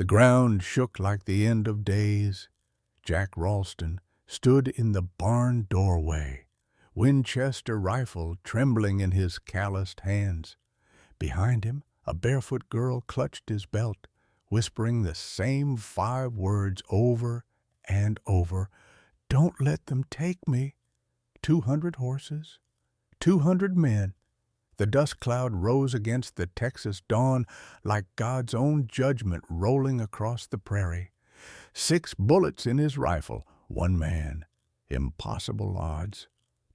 The ground shook like the end of days. Jack Ralston stood in the barn doorway, Winchester rifle trembling in his calloused hands. Behind him, a barefoot girl clutched his belt, whispering the same 5 words over and over. "Don't let them take me." 200 horses, 200 men. The dust cloud rose against the Texas dawn like God's own judgment rolling across the prairie. 6 bullets in his rifle, 1 man. Impossible odds.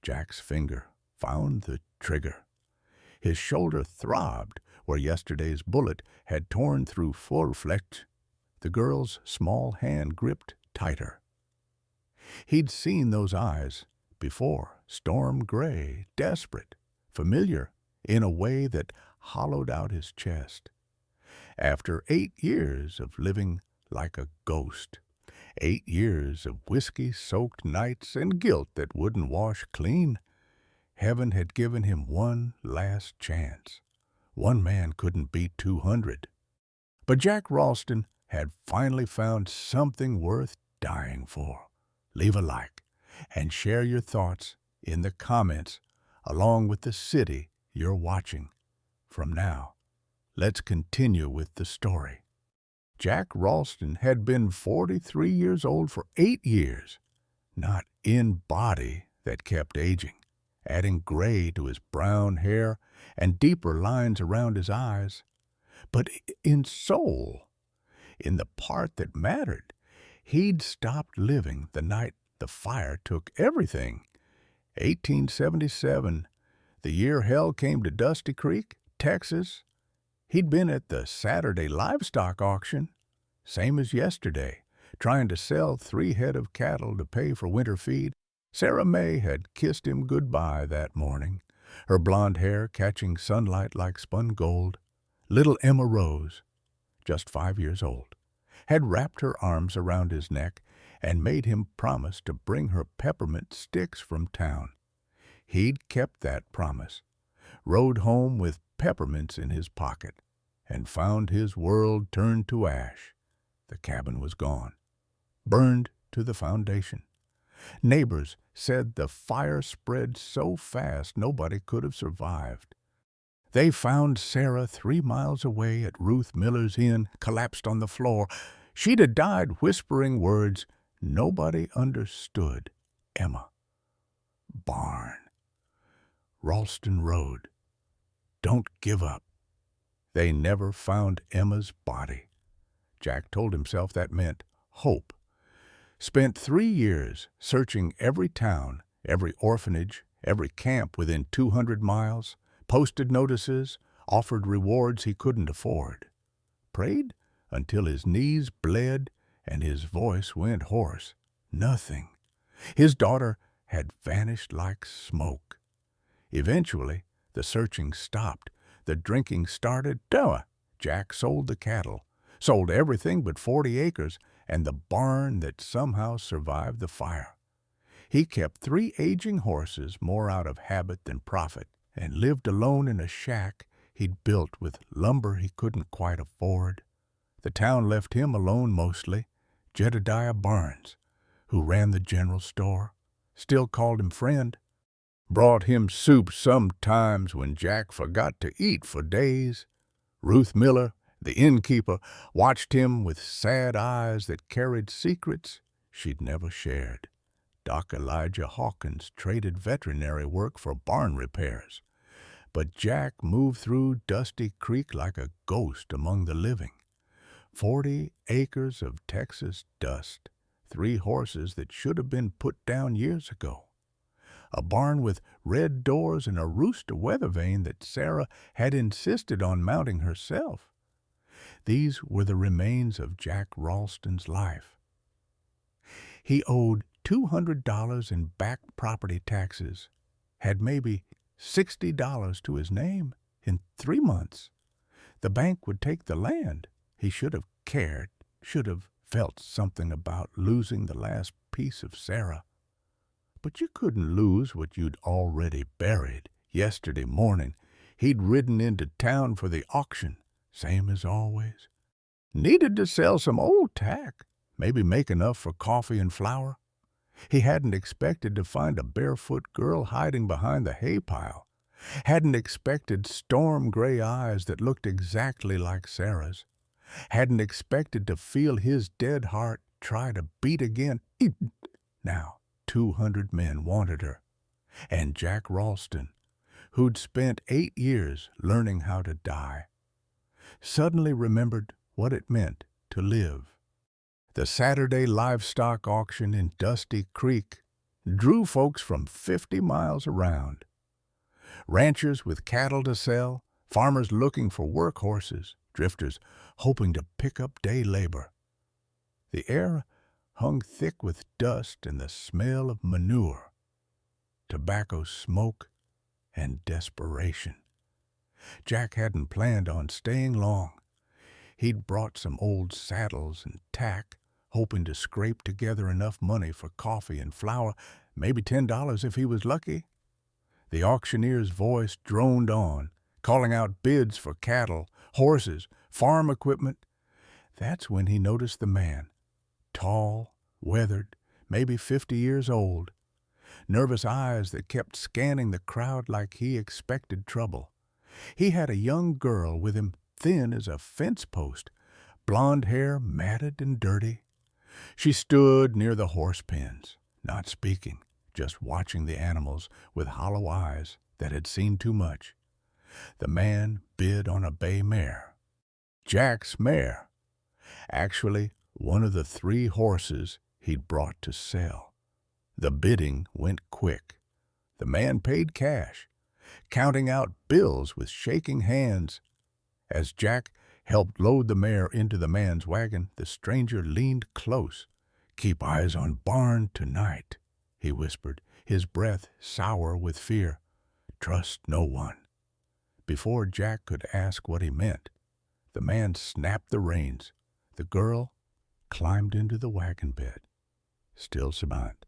Jack's finger found the trigger. His shoulder throbbed where yesterday's bullet had torn through full flesh. The girl's small hand gripped tighter. He'd seen those eyes before, storm gray, desperate, familiar in a way that hollowed out his chest. After 8 years of living like a ghost, 8 years of whiskey-soaked nights and guilt that wouldn't wash clean, heaven had given him one last chance. 1 man couldn't beat 200. But Jack Ralston had finally found something worth dying for. Leave a like and share your thoughts in the comments along with the city you're watching. From now, let's continue with the story. Jack Ralston had been 43 years old for 8 years, not in body that kept aging, adding gray to his brown hair and deeper lines around his eyes, but in soul, in the part that mattered. He'd stopped living the night the fire took everything. 1877, the year hell came to Dusty Creek, Texas. He'd been at the Saturday livestock auction, same as yesterday, trying to sell 3 head of cattle to pay for winter feed. Sarah May had kissed him goodbye that morning, her blonde hair catching sunlight like spun gold. Little Emma Rose, just 5 years old, had wrapped her arms around his neck and made him promise to bring her peppermint sticks from town. He'd kept that promise, rode home with peppermints in his pocket, and found his world turned to ash. The cabin was gone, burned to the foundation. Neighbors said the fire spread so fast nobody could have survived. They found Sarah 3 miles away at Ruth Miller's inn, collapsed on the floor. She'd have died whispering words nobody understood. Emma. Barn. Ralston Road. Don't give up. They never found Emma's body. Jack told himself that meant hope. Spent 3 years searching every town, every orphanage, every camp within 200 miles, posted notices, offered rewards he couldn't afford. Prayed until his knees bled and his voice went hoarse. Nothing. His daughter had vanished like smoke. Eventually, the searching stopped. The drinking started. Jack sold the cattle, sold everything but 40 acres and the barn that somehow survived the fire. He kept 3 aging horses, more out of habit than profit, and lived alone in a shack he'd built with lumber he couldn't quite afford. The town left him alone mostly. Jedediah Barnes, who ran the general store, still called him friend. Brought him soup sometimes when Jack forgot to eat for days. Ruth Miller, the innkeeper, watched him with sad eyes that carried secrets she'd never shared. Doc Elijah Hawkins traded veterinary work for barn repairs. But Jack moved through Dusty Creek like a ghost among the living. 40 acres of Texas dust, 3 horses that should have been put down years ago. A barn with red doors and a rooster weather vane that Sarah had insisted on mounting herself. These were the remains of Jack Ralston's life. He owed $200 in back property taxes, had maybe $60 to his name in 3 months. The bank would take the land. He should have cared, should have felt something about losing the last piece of Sarah. But you couldn't lose what you'd already buried. Yesterday morning, he'd ridden into town for the auction, same as always. Needed to sell some old tack, maybe make enough for coffee and flour. He hadn't expected to find a barefoot girl hiding behind the hay pile. Hadn't expected storm-gray eyes that looked exactly like Sarah's. Hadn't expected to feel his dead heart try to beat again. Now, 200 men wanted her. And Jack Ralston, who'd spent 8 years learning how to die, suddenly remembered what it meant to live. The Saturday livestock auction in Dusty Creek drew folks from 50 miles around. Ranchers with cattle to sell, farmers looking for workhorses, drifters hoping to pick up day labor. The air hung thick with dust and the smell of manure, tobacco smoke, and desperation. Jack hadn't planned on staying long. He'd brought some old saddles and tack, hoping to scrape together enough money for coffee and flour, maybe $10 if he was lucky. The auctioneer's voice droned on, calling out bids for cattle, horses, farm equipment. That's when he noticed the man, tall, weathered, maybe 50 years old, nervous eyes that kept scanning the crowd like he expected trouble. He had a young girl with him, thin as a fence post, blonde hair matted and dirty. She stood near the horse pens, not speaking, just watching the animals with hollow eyes that had seen too much. The man bid on a bay mare. Jack's mare. Actually, one of the 3 horses he'd brought to sell. The bidding went quick. The man paid cash, counting out bills with shaking hands. As Jack helped load the mare into the man's wagon, the stranger leaned close. "Keep eyes on barn tonight," he whispered, his breath sour with fear. "Trust no one." Before Jack could ask what he meant, the man snapped the reins. The girl climbed into the wagon bed. Still silent,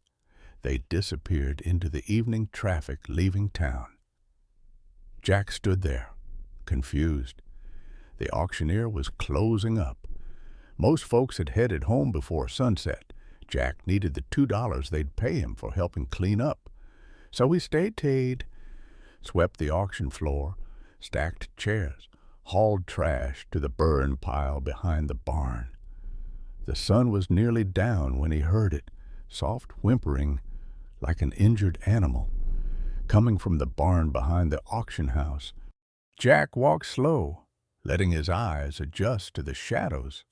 they disappeared into the evening traffic leaving town. Jack stood there, confused. The auctioneer was closing up. Most folks had headed home before sunset. Jack needed the $2 they'd pay him for helping clean up. So he stayed, swept the auction floor, stacked chairs, hauled trash to the burn pile behind the barn. The sun was nearly down when he heard it, soft whimpering like an injured animal, coming from the barn behind the auction house. Jack walked slow, letting his eyes adjust to the shadows.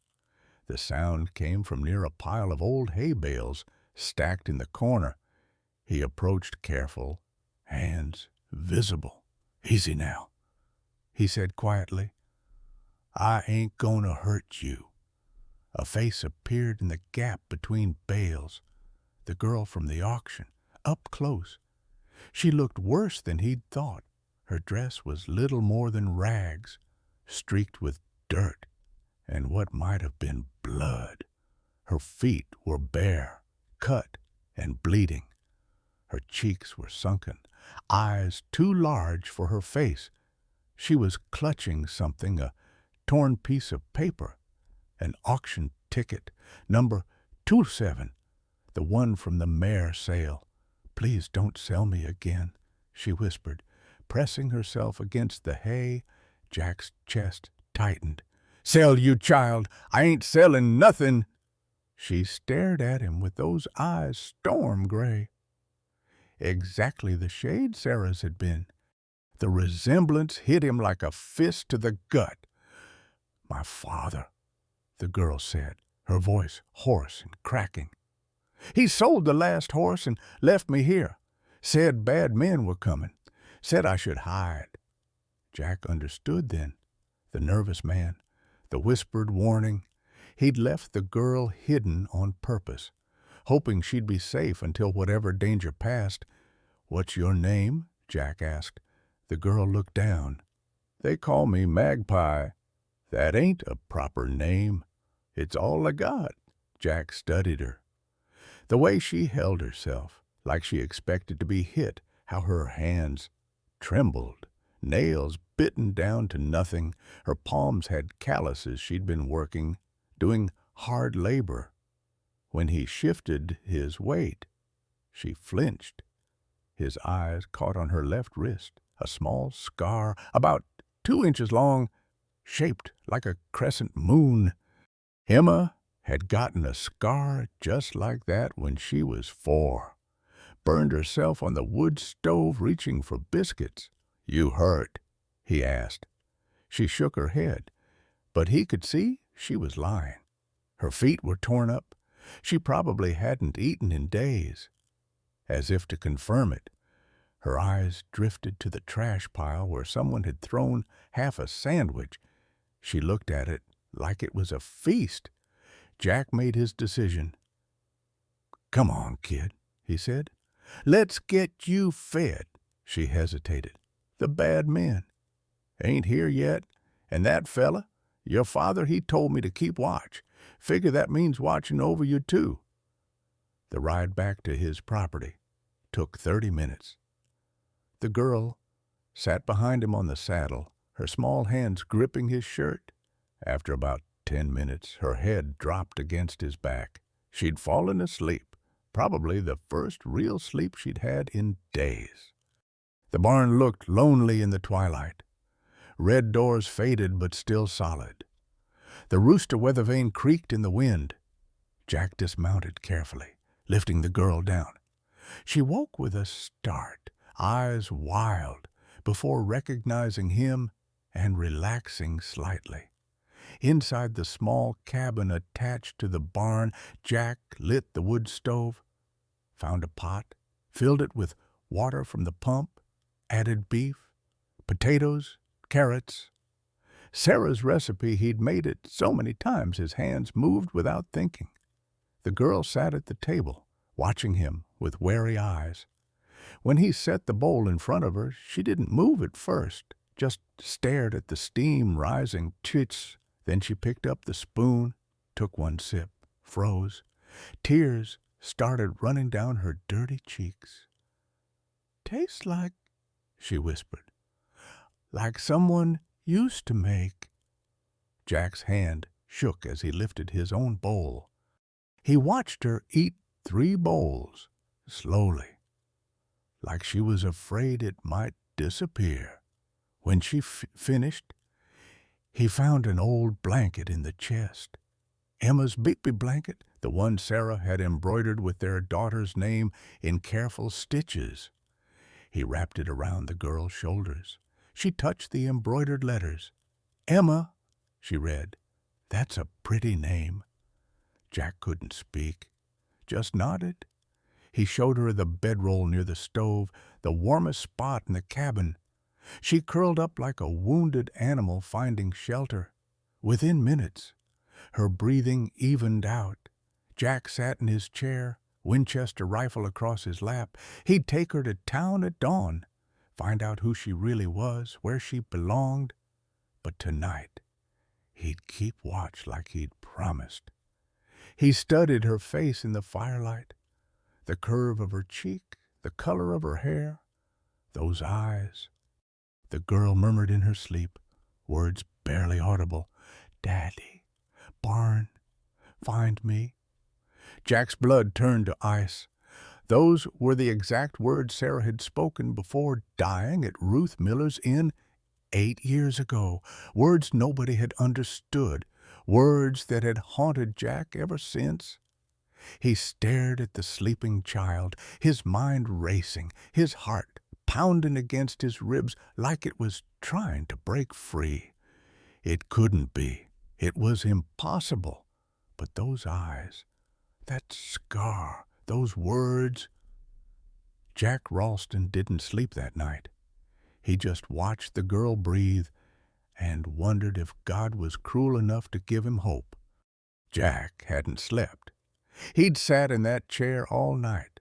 The sound came from near a pile of old hay bales stacked in the corner. He approached careful, hands visible. "Easy now," he said quietly. "I ain't gonna hurt you." A face appeared in the gap between bales. The girl from the auction, up close. She looked worse than he'd thought. Her dress was little more than rags, streaked with dirt and what might have been blood. Her feet were bare, cut and bleeding. Her cheeks were sunken, eyes too large for her face. She was clutching something, a torn piece of paper, an auction ticket, number 27, the one from the mare sale. "Please don't sell me again," she whispered, pressing herself against the hay. Jack's chest tightened. "Sell you, child! I ain't selling nothing!" She stared at him with those eyes storm gray. Exactly the shade Sarah's had been. The resemblance hit him like a fist to the gut. "My father," the girl said, her voice hoarse and cracking. "He sold the last horse and left me here. Said bad men were coming. Said I should hide." Jack understood then. The nervous man, the whispered warning. He'd left the girl hidden on purpose, hoping she'd be safe until whatever danger passed. "What's your name?" Jack asked. The girl looked down. "They call me Magpie." "That ain't a proper name." "It's all I got." Jack studied her. The way she held herself, like she expected to be hit, how her hands trembled, nails bitten down to nothing. Her palms had calluses she'd been working. doing hard labor. When he shifted his weight, she flinched. His eyes caught on her left wrist, a small scar about 2 inches long, shaped like a crescent moon. Emma had gotten a scar just like that when she was 4. Burned herself on the wood stove reaching for biscuits. "You hurt?" he asked. She shook her head, but he could see she was lying. Her feet were torn up. She probably hadn't eaten in days. As if to confirm it, her eyes drifted to the trash pile where someone had thrown half a sandwich. She looked at it like it was a feast. Jack made his decision. "Come on, kid," he said. "Let's get you fed." She hesitated. "The bad men ain't here yet, and that fella, your father, he told me to keep watch. Figure that means watching over you, too." The ride back to his property took 30 minutes. The girl sat behind him on the saddle, her small hands gripping his shirt. After about 10 minutes, her head dropped against his back. She'd fallen asleep, probably the first real sleep she'd had in days. The barn looked lonely in the twilight. Red doors faded but still solid. The rooster weather vane creaked in the wind. Jack dismounted carefully, lifting the girl down. She woke with a start, eyes wild, before recognizing him and relaxing slightly. Inside the small cabin attached to the barn, Jack lit the wood stove, found a pot, filled it with water from the pump, added beef, potatoes, carrots. Sarah's recipe, he'd made it so many times his hands moved without thinking. The girl sat at the table, watching him with wary eyes. When he set the bowl in front of her, she didn't move at first, just stared at the steam rising. Tits. Then she picked up the spoon, took one sip, froze. Tears started running down her dirty cheeks. "Tastes like," she whispered, "like someone used to make." Jack's hand shook as he lifted his own bowl. He watched her eat 3 bowls, slowly, like she was afraid it might disappear. When she finished, he found an old blanket in the chest. Emma's baby blanket, the one Sarah had embroidered with their daughter's name in careful stitches. He wrapped it around the girl's shoulders. She touched the embroidered letters. "Emma," she read. "That's a pretty name." Jack couldn't speak, just nodded. He showed her the bedroll near the stove, the warmest spot in the cabin. She curled up like a wounded animal finding shelter. Within minutes, her breathing evened out. Jack sat in his chair, Winchester rifle across his lap. He'd take her to town at dawn, find out who she really was, where she belonged. But tonight, he'd keep watch like he'd promised. He studied her face in the firelight, the curve of her cheek, the color of her hair, those eyes. The girl murmured in her sleep, words barely audible, "Daddy, barn, find me." Jack's blood turned to ice. Those were the exact words Sarah had spoken before dying at Ruth Miller's Inn 8 years ago. Words nobody had understood. Words that had haunted Jack ever since. He stared at the sleeping child, his mind racing, his heart pounding against his ribs like it was trying to break free. It couldn't be. It was impossible. But those eyes, that scar, those words. Jack Ralston didn't sleep that night. He just watched the girl breathe and wondered if God was cruel enough to give him hope. Jack hadn't slept. He'd sat in that chair all night,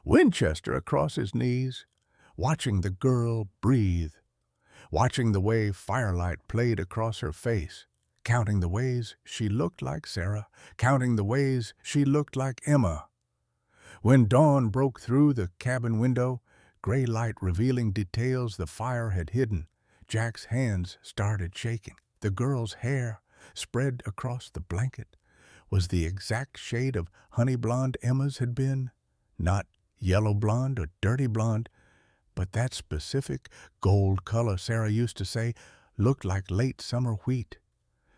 Winchester across his knees, watching the girl breathe, watching the way firelight played across her face, counting the ways she looked like Sarah, counting the ways she looked like Emma. When dawn broke through the cabin window, gray light revealing details the fire had hidden, Jack's hands started shaking. The girl's hair, spread across the blanket, was the exact shade of honey blonde Emma's had been. Not yellow blonde or dirty blonde, but that specific gold color Sarah used to say looked like late summer wheat.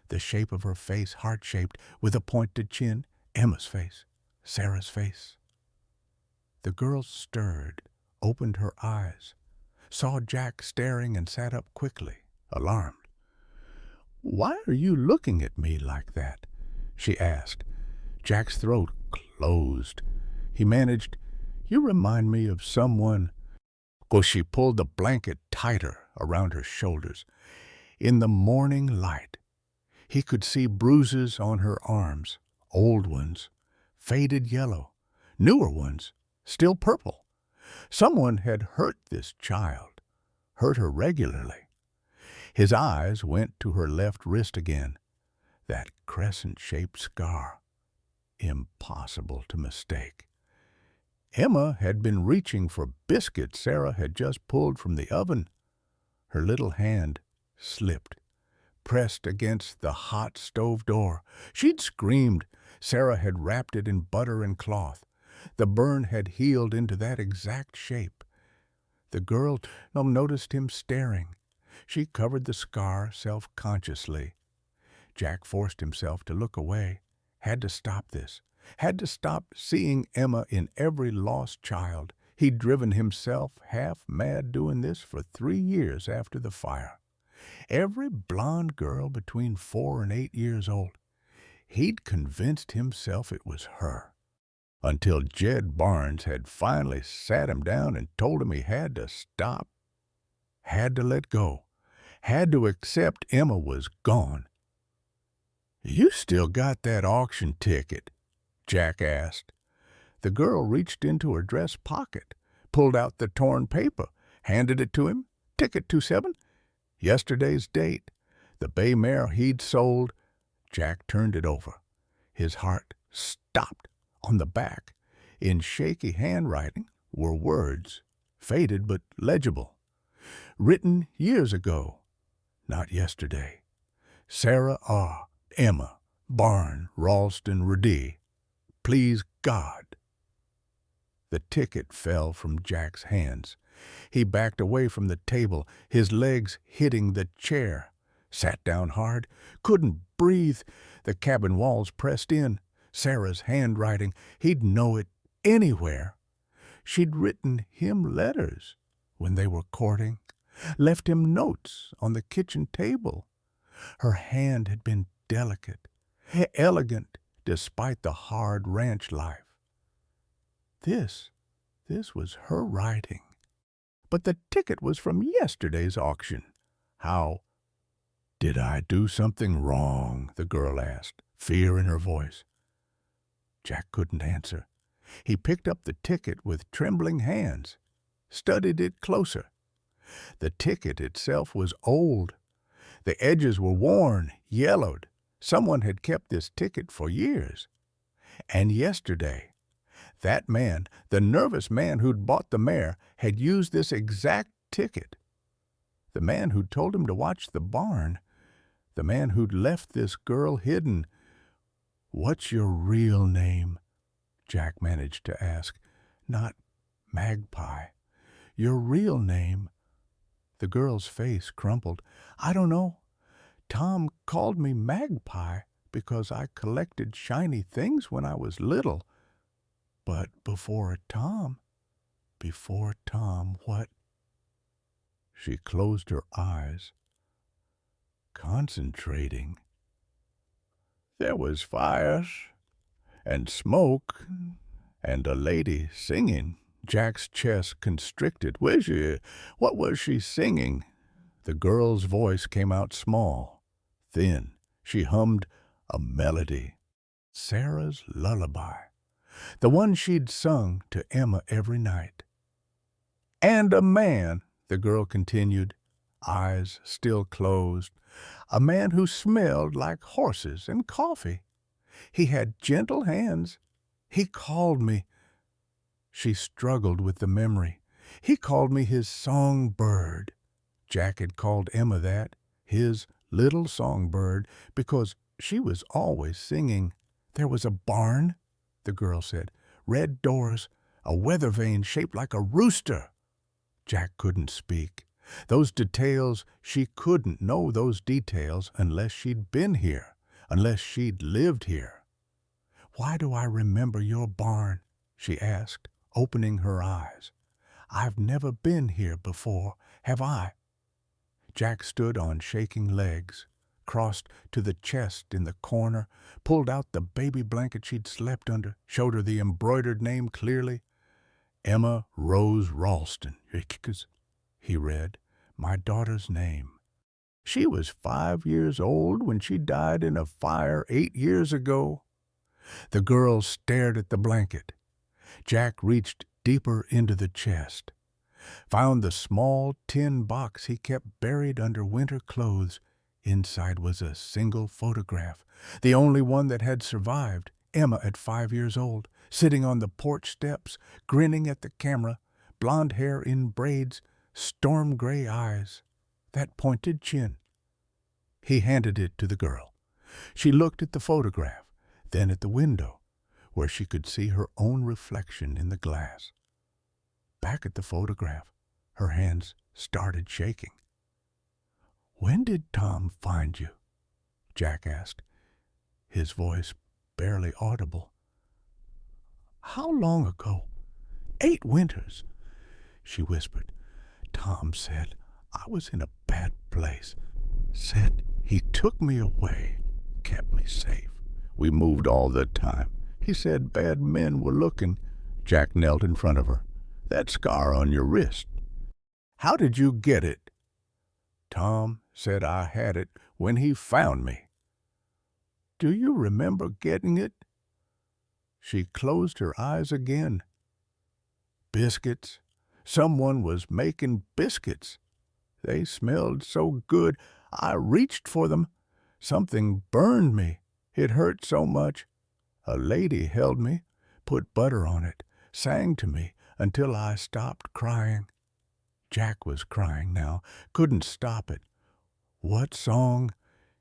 The shape of her face heart-shaped with a pointed chin, Emma's face, Sarah's face. The girl stirred, opened her eyes, saw Jack staring and sat up quickly, alarmed. "Why are you looking at me like that?" she asked. Jack's throat closed. He managed, "You remind me of someone." She pulled the blanket tighter around her shoulders. In the morning light, he could see bruises on her arms, old ones, faded yellow, newer ones, still purple. Someone had hurt this child, hurt her regularly. His eyes went to her left wrist again, that crescent-shaped scar. Impossible to mistake. Emma had been reaching for biscuits Sarah had just pulled from the oven. Her little hand slipped, pressed against the hot stove door. She'd screamed. Sarah had wrapped it in butter and cloth. The burn had healed into that exact shape. The girl noticed him staring. She covered the scar self-consciously. Jack forced himself to look away. Had to stop this. Had to stop seeing Emma in every lost child. He'd driven himself half mad doing this for 3 years after the fire. Every blonde girl between 4 and 8 years old. He'd convinced himself it was her. Until Jed Barnes had finally sat him down and told him he had to stop, had to let go, had to accept Emma was gone. "You still got that auction ticket?" Jack asked. The girl reached into her dress pocket, pulled out the torn paper, handed it to him. "Ticket 27. Yesterday's date. The bay mare he'd sold." Jack turned it over. His heart stopped. On the back, in shaky handwriting, were words, faded but legible. Written years ago, not yesterday. Sarah R. Emma Barn Ralston Redee. Please God. The ticket fell from Jack's hands. He backed away from the table, his legs hitting the chair. Sat down hard, couldn't breathe. The cabin walls pressed in. Sarah's handwriting, he'd know it anywhere. She'd written him letters when they were courting, left him notes on the kitchen table. Her hand had been delicate, elegant, despite the hard ranch life. This was her writing. But the ticket was from yesterday's auction. How? "Did I do something wrong?" the girl asked, fear in her voice. Jack couldn't answer. He picked up the ticket with trembling hands, studied it closer. The ticket itself was old. The edges were worn, yellowed. Someone had kept this ticket for years. And yesterday, that man, the nervous man who'd bought the mare, had used this exact ticket. The man who'd told him to watch the barn. The man who'd left this girl hidden. "What's your real name?" Jack managed to ask. "Not Magpie. Your real name." The girl's face crumpled. "I don't know. Tom called me Magpie because I collected shiny things when I was little. But before Tom, what?" She closed her eyes, concentrating. "There was fires and smoke and a lady singing." Jack's chest constricted. What was she singing?" The girl's voice came out small, thin. She hummed a melody. Sarah's lullaby. The one she'd sung to Emma every night. "And a man," the girl continued, eyes still closed. "A man who smelled like horses and coffee. He had gentle hands. He called me." She struggled with the memory. "He called me his songbird." Jack had called Emma that, his little songbird, because she was always singing. There was a barn, the girl said, red doors, a weather vane shaped like a rooster. Jack couldn't speak. Those details, she couldn't know those details unless she'd been here, unless she'd lived here. "Why do I remember your barn?" she asked, opening her eyes. "I've never been here before, have I?" Jack stood on shaking legs, crossed to the chest in the corner, pulled out the baby blanket she'd slept under, showed her the embroidered name clearly. "Emma Rose Ralston," he read, "my daughter's name. She was 5 years old when she died in a fire 8 years ago." The girl stared at the blanket. Jack reached deeper into the chest, found the small tin box he kept buried under winter clothes. Inside was a single photograph, the only one that had survived. Emma at 5 years old, sitting on the porch steps, grinning at the camera, blonde hair in braids, storm gray eyes, that pointed chin. He handed it to the girl. She looked at the photograph, then at the window, where she could see her own reflection in the glass. Back at the photograph, her hands started shaking. "When did Tom find you?" Jack asked, his voice barely audible. "How long ago?" "8 winters," she whispered. "Tom said I was in a bad place. Said he took me away, kept me safe. We moved all the time. He said bad men were looking." Jack knelt in front of her. "That scar on your wrist. How did you get it?" "Tom said I had it when he found me." "Do you remember getting it?" She closed her eyes again. "Biscuits. Someone was making biscuits. They smelled so good, I reached for them. Something burned me. It hurt so much. A lady held me, put butter on it, sang to me until I stopped crying." Jack was crying now, couldn't stop it. "What song?"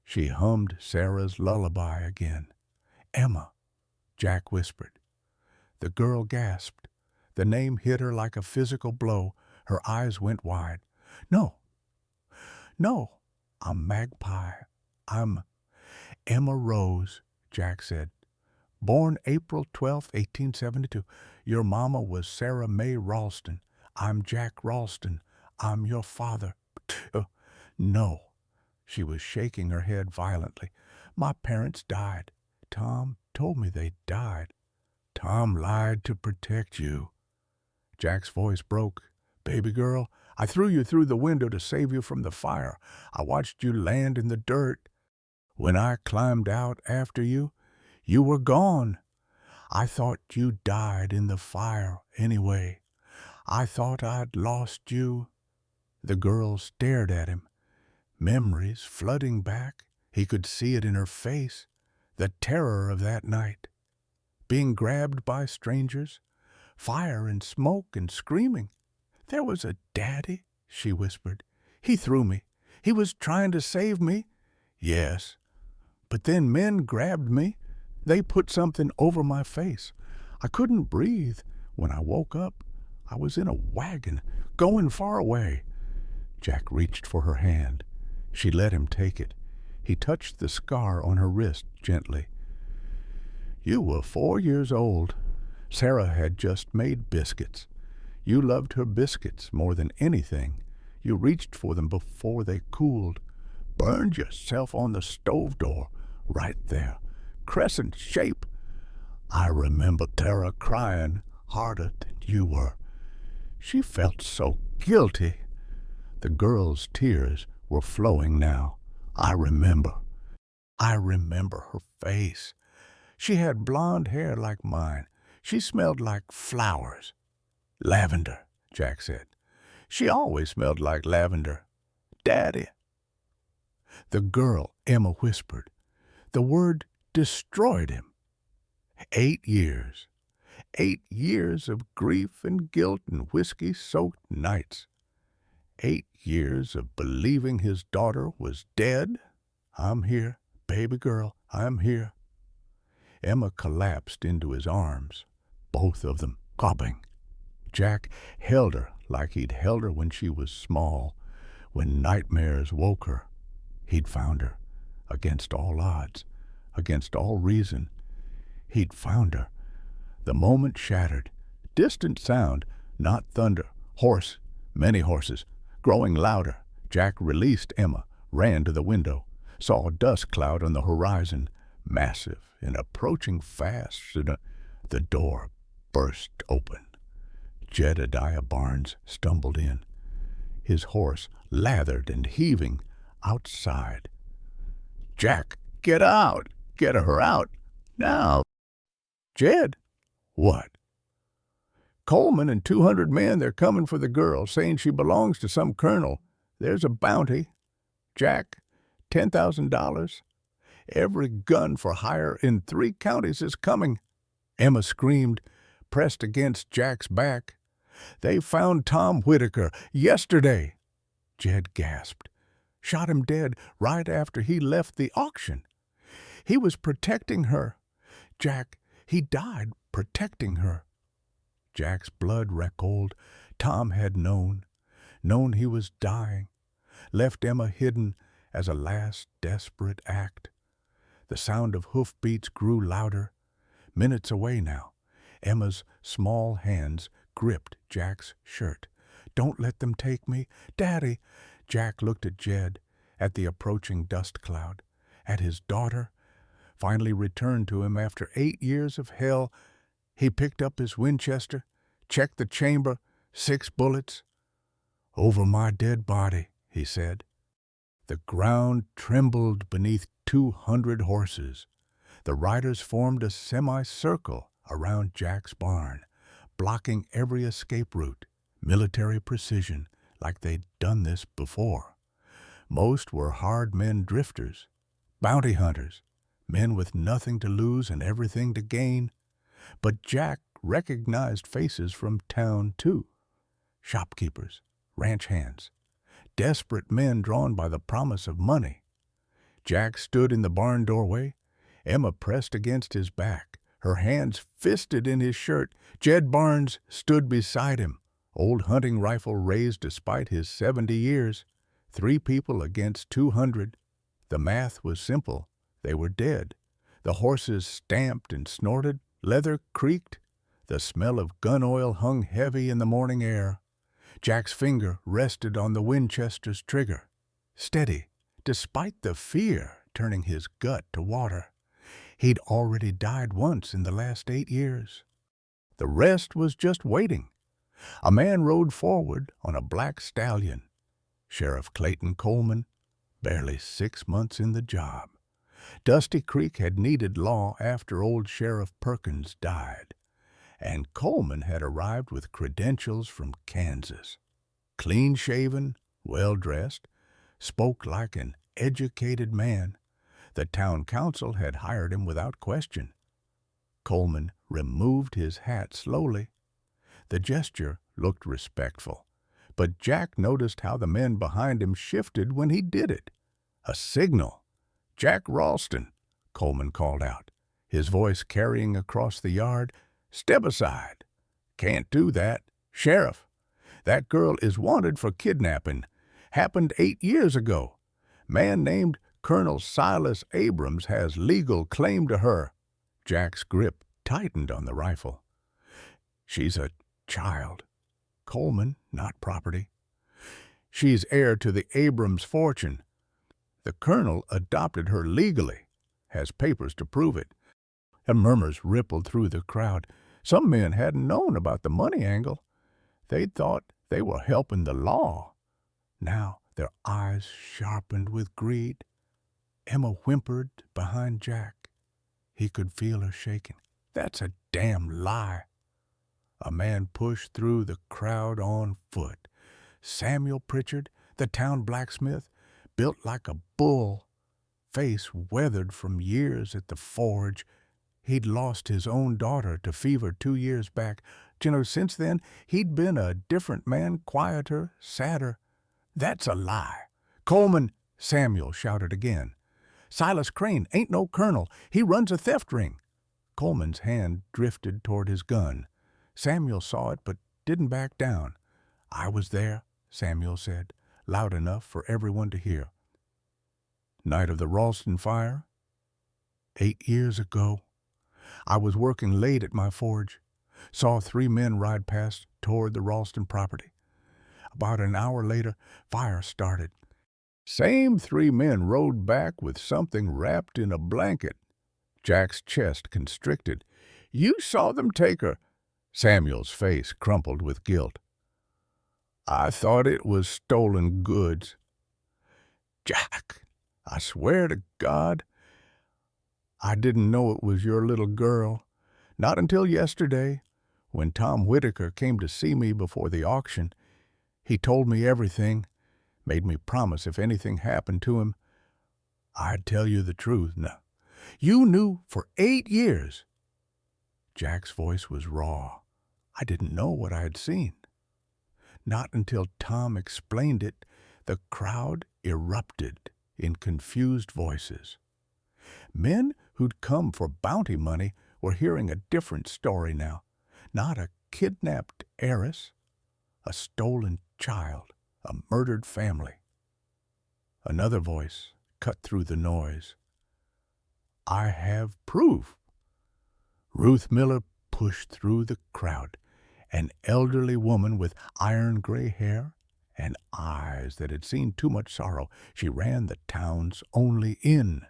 She hummed Sarah's lullaby again. "Emma," Jack whispered. The girl gasped. The name hit her like a physical blow. Her eyes went wide. "No, no, I'm Magpie. I'm Emma Rose," Jack said. "Born April 12, 1872. Your mama was Sarah May Ralston. I'm Jack Ralston. I'm your father." "No." She was shaking her head violently. "My parents died. Tom told me they died." "Tom lied to protect you." Jack's voice broke. "Baby girl, I threw you through the window to save you from the fire. I watched you land in the dirt. When I climbed out after you, you were gone. I thought you died in the fire anyway. I thought I'd lost you." The girl stared at him, memories flooding back. He could see it in her face, the terror of that night. Being grabbed by strangers, fire and smoke and screaming. "There was a daddy," she whispered. "He threw me. He was trying to save me." "Yes. But then men grabbed me. They put something over my face. I couldn't breathe. When I woke up, I was in a wagon, going far away." Jack reached for her hand. She let him take it. He touched the scar on her wrist gently. "You were 4 years old. Sarah had just made biscuits. You loved her biscuits more than anything. You reached for them before they cooled. Burned yourself on the stove door, right there. Crescent shape. I remember Tara crying harder than you were. She felt so guilty." The girl's tears were flowing now. I remember her face. She had blonde hair like mine. She smelled like flowers." "Lavender," Jack said. "She always smelled like lavender. Daddy." The girl, Emma whispered. The word destroyed him. 8 years. 8 years of grief and guilt and whiskey-soaked nights. 8 years of believing his daughter was dead. I'm here, baby girl, I'm here." Emma collapsed into his arms, both of them sobbing. Jack held her like he'd held her when she was small, when nightmares woke her. He'd found her, against all odds, against all reason. He'd found her. The moment shattered. Distant sound, not thunder. Horse, many horses, growing louder. Jack released Emma, ran to the window, saw a dust cloud on the horizon, massive and approaching fast. The door burst open. Jedediah Barnes stumbled in, his horse lathered and heaving outside. "Jack, get out! Get her out! Now!" "Jed?" "What?" "Coleman and 200 men, they're coming for the girl, saying she belongs to some colonel. There's a bounty. Jack, $10,000. Every gun for hire in 3 counties is coming." Emma screamed, pressed against Jack's back. "They found Tom Whitaker yesterday." Jed gasped. "Shot him dead right after he left the auction. He was protecting her. Jack, he died protecting her." Jack's blood recoiled. Tom had known he was dying, left Emma hidden as a last desperate act. The sound of hoofbeats grew louder. Minutes away now, Emma's small hands gripped Jack's shirt. "Don't let them take me, Daddy." Jack looked at Jed, at the approaching dust cloud, at his daughter, finally returned to him after 8 years of hell. He picked up his Winchester, checked the chamber, 6 bullets. "Over my dead body," he said. The ground trembled beneath 200 horses. The riders formed a semicircle around Jack's barn, blocking every escape route, military precision, like they'd done this before. Most were hard men drifters, bounty hunters, men with nothing to lose and everything to gain. But Jack recognized faces from town, too. Shopkeepers, ranch hands, desperate men drawn by the promise of money. Jack stood in the barn doorway. Emma pressed against his back, her hands fisted in his shirt. Jed Barnes stood beside him, old hunting rifle raised despite his 70 years. 3 people against 200. The math was simple. They were dead. The horses stamped and snorted. Leather creaked. The smell of gun oil hung heavy in the morning air. Jack's finger rested on the Winchester's trigger. Steady, despite the fear turning his gut to water. He'd already died once in the last 8 years. The rest was just waiting. A man rode forward on a black stallion. Sheriff Clayton Coleman, barely 6 months in the job. Dusty Creek had needed law after old Sheriff Perkins died, and Coleman had arrived with credentials from Kansas. Clean-shaven, well-dressed, spoke like an educated man. The town council had hired him without question. Coleman removed his hat slowly. The gesture looked respectful, but Jack noticed how the men behind him shifted when he did it. A signal. "Jack Ralston," Coleman called out, his voice carrying across the yard. "Step aside." "Can't do that. Sheriff, that girl is wanted for kidnapping. Happened 8 years ago. Man named Colonel Silas Abrams has legal claim to her." Jack's grip tightened on the rifle. "She's a child. Coleman, not property. She's heir to the Abrams fortune. The colonel adopted her legally, has papers to prove it." And murmurs rippled through the crowd. Some men hadn't known about the money angle. They'd thought they were helping the law. Now their eyes sharpened with greed. Emma whimpered behind Jack. He could feel her shaking. "That's a damn lie." A man pushed through the crowd on foot. Samuel Pritchard, the town blacksmith, built like a bull, face weathered from years at the forge. He'd lost his own daughter to fever 2 years back. Since then, he'd been a different man, quieter, sadder. "That's a lie." "Coleman," Samuel shouted again. Silas Crane ain't no colonel. He runs a theft ring." Coleman's hand drifted toward his gun. Samuel saw it but didn't back down. "I was there," Samuel said, loud enough for everyone to hear. "Night of the Ralston fire? 8 years ago. I was working late at my forge. Saw 3 men ride past toward the Ralston property. About an hour later, fire started. Same 3 men rode back with something wrapped in a blanket." Jack's chest constricted. "You saw them take her." Samuel's face crumpled with guilt. "I thought it was stolen goods." "Jack, I swear to God, I didn't know it was your little girl. Not until yesterday, when Tom Whitaker came to see me before the auction. He told me everything, made me promise if anything happened to him, I'd tell you the truth. Now, you knew for 8 years." Jack's voice was raw. "I didn't know what I had seen." Not until Tom explained it, the crowd erupted in confused voices. Men who'd come for bounty money were hearing a different story now. Not a kidnapped heiress, a stolen child, a murdered family. Another voice cut through the noise. "I have proof." Ruth Miller pushed through the crowd, an elderly woman with iron-gray hair and eyes that had seen too much sorrow. She ran the town's only inn.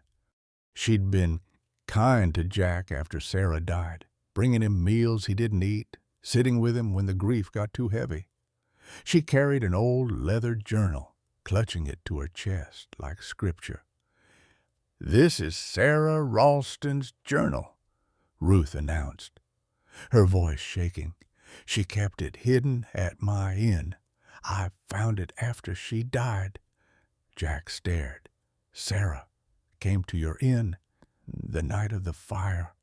She'd been kind to Jack after Sarah died, bringing him meals he didn't eat, sitting with him when the grief got too heavy. She carried an old leather journal, clutching it to her chest like scripture. "This is Sarah Ralston's journal," Ruth announced, her voice shaking. "She kept it hidden at my inn. I found it after she died." Jack stared. "Sarah came to your inn the night of the fire.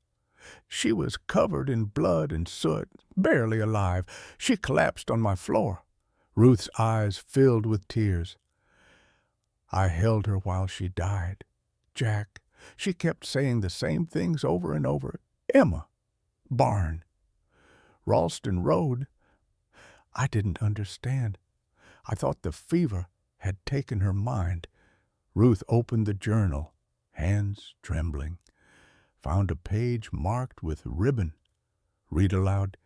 She was covered in blood and soot, barely alive. She collapsed on my floor." Ruth's eyes filled with tears. "I held her while she died. Jack, she kept saying the same things over and over. Emma, barn, Ralston Road. I didn't understand. I thought the fever had taken her mind." Ruth opened the journal, hands trembling, found a page marked with ribbon. "Read aloud,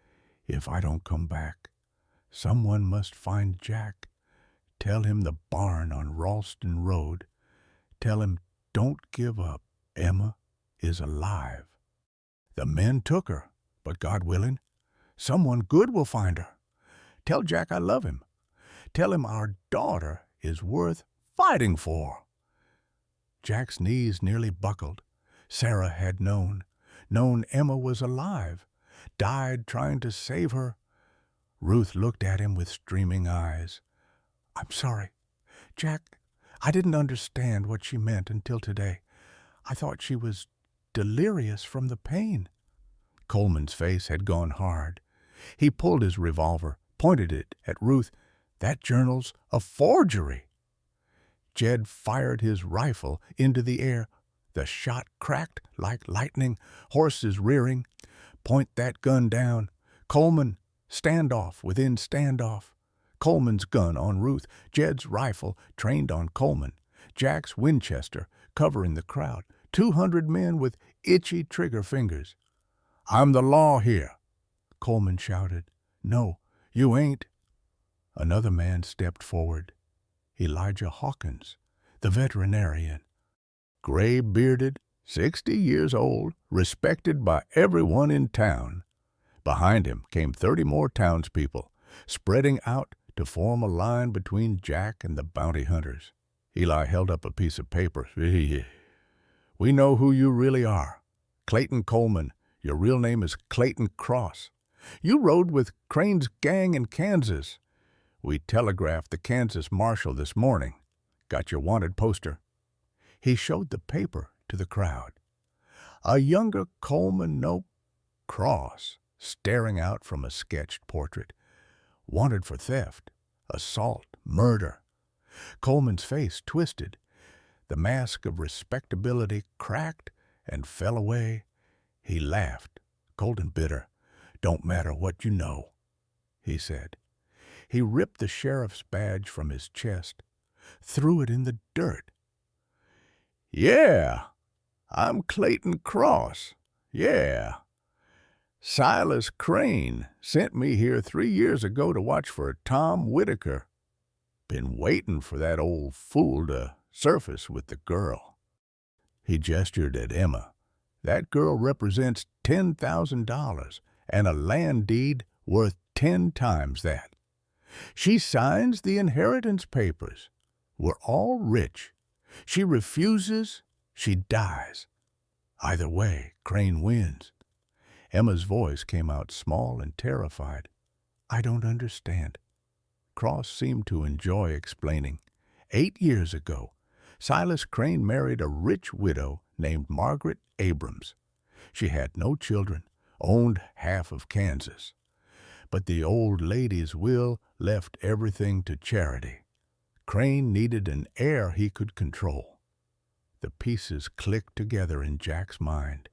'If I don't come back, someone must find Jack. Tell him the barn on Ralston Road. Tell him don't give up. Emma is alive. The men took her, but God willing, someone good will find her. Tell Jack I love him. Tell him our daughter is worth fighting for." Jack's knees nearly buckled. Sarah had known Emma was alive, died trying to save her. Ruth looked at him with streaming eyes. "I'm sorry, Jack. I didn't understand what she meant until today. I thought she was delirious from the pain." Coleman's face had gone hard. He pulled his revolver, pointed it at Ruth. "That journal's a forgery." Jed fired his rifle into the air. The shot cracked like lightning, horses rearing. "Point that gun down. Coleman, standoff within standoff." Coleman's gun on Ruth, Jed's rifle trained on Coleman, Jack's Winchester covering the crowd, 200 men with itchy trigger fingers. "I'm the law here," Coleman shouted. "No, you ain't." Another man stepped forward. Elijah Hawkins, the veterinarian. Gray-bearded, 60 years old, respected by everyone in town. Behind him came 30 more townspeople, spreading out to form a line between Jack and the bounty hunters. Eli held up a piece of paper. "We know who you really are. Clayton Coleman. Your real name is Clayton Cross. You rode with Crane's gang in Kansas. We telegraphed the Kansas marshal this morning. Got your wanted poster." He showed the paper to the crowd. A younger Coleman, no Cross, staring out from a sketched portrait. Wanted for theft, assault, murder. Coleman's face twisted. The mask of respectability cracked and fell away. He laughed, cold and bitter. "Don't matter what you know," he said. He ripped the sheriff's badge from his chest, threw it in the dirt. "Yeah, I'm Clayton Cross. Yeah. Silas Crane sent me here 3 years ago to watch for Tom Whitaker. Been waiting for that old fool to surface with the girl." He gestured at Emma. "That girl represents $10,000 and a land deed worth 10 times that. She signs the inheritance papers. We're all rich. She refuses, she dies. Either way, Crane wins." Emma's voice came out small and terrified. "I don't understand." Cross seemed to enjoy explaining. 8 years ago, Silas Crane married a rich widow named Margaret Abrams. She had no children, owned half of Kansas. But the old lady's will left everything to charity. Crane needed an heir he could control. The pieces clicked together in Jack's mind,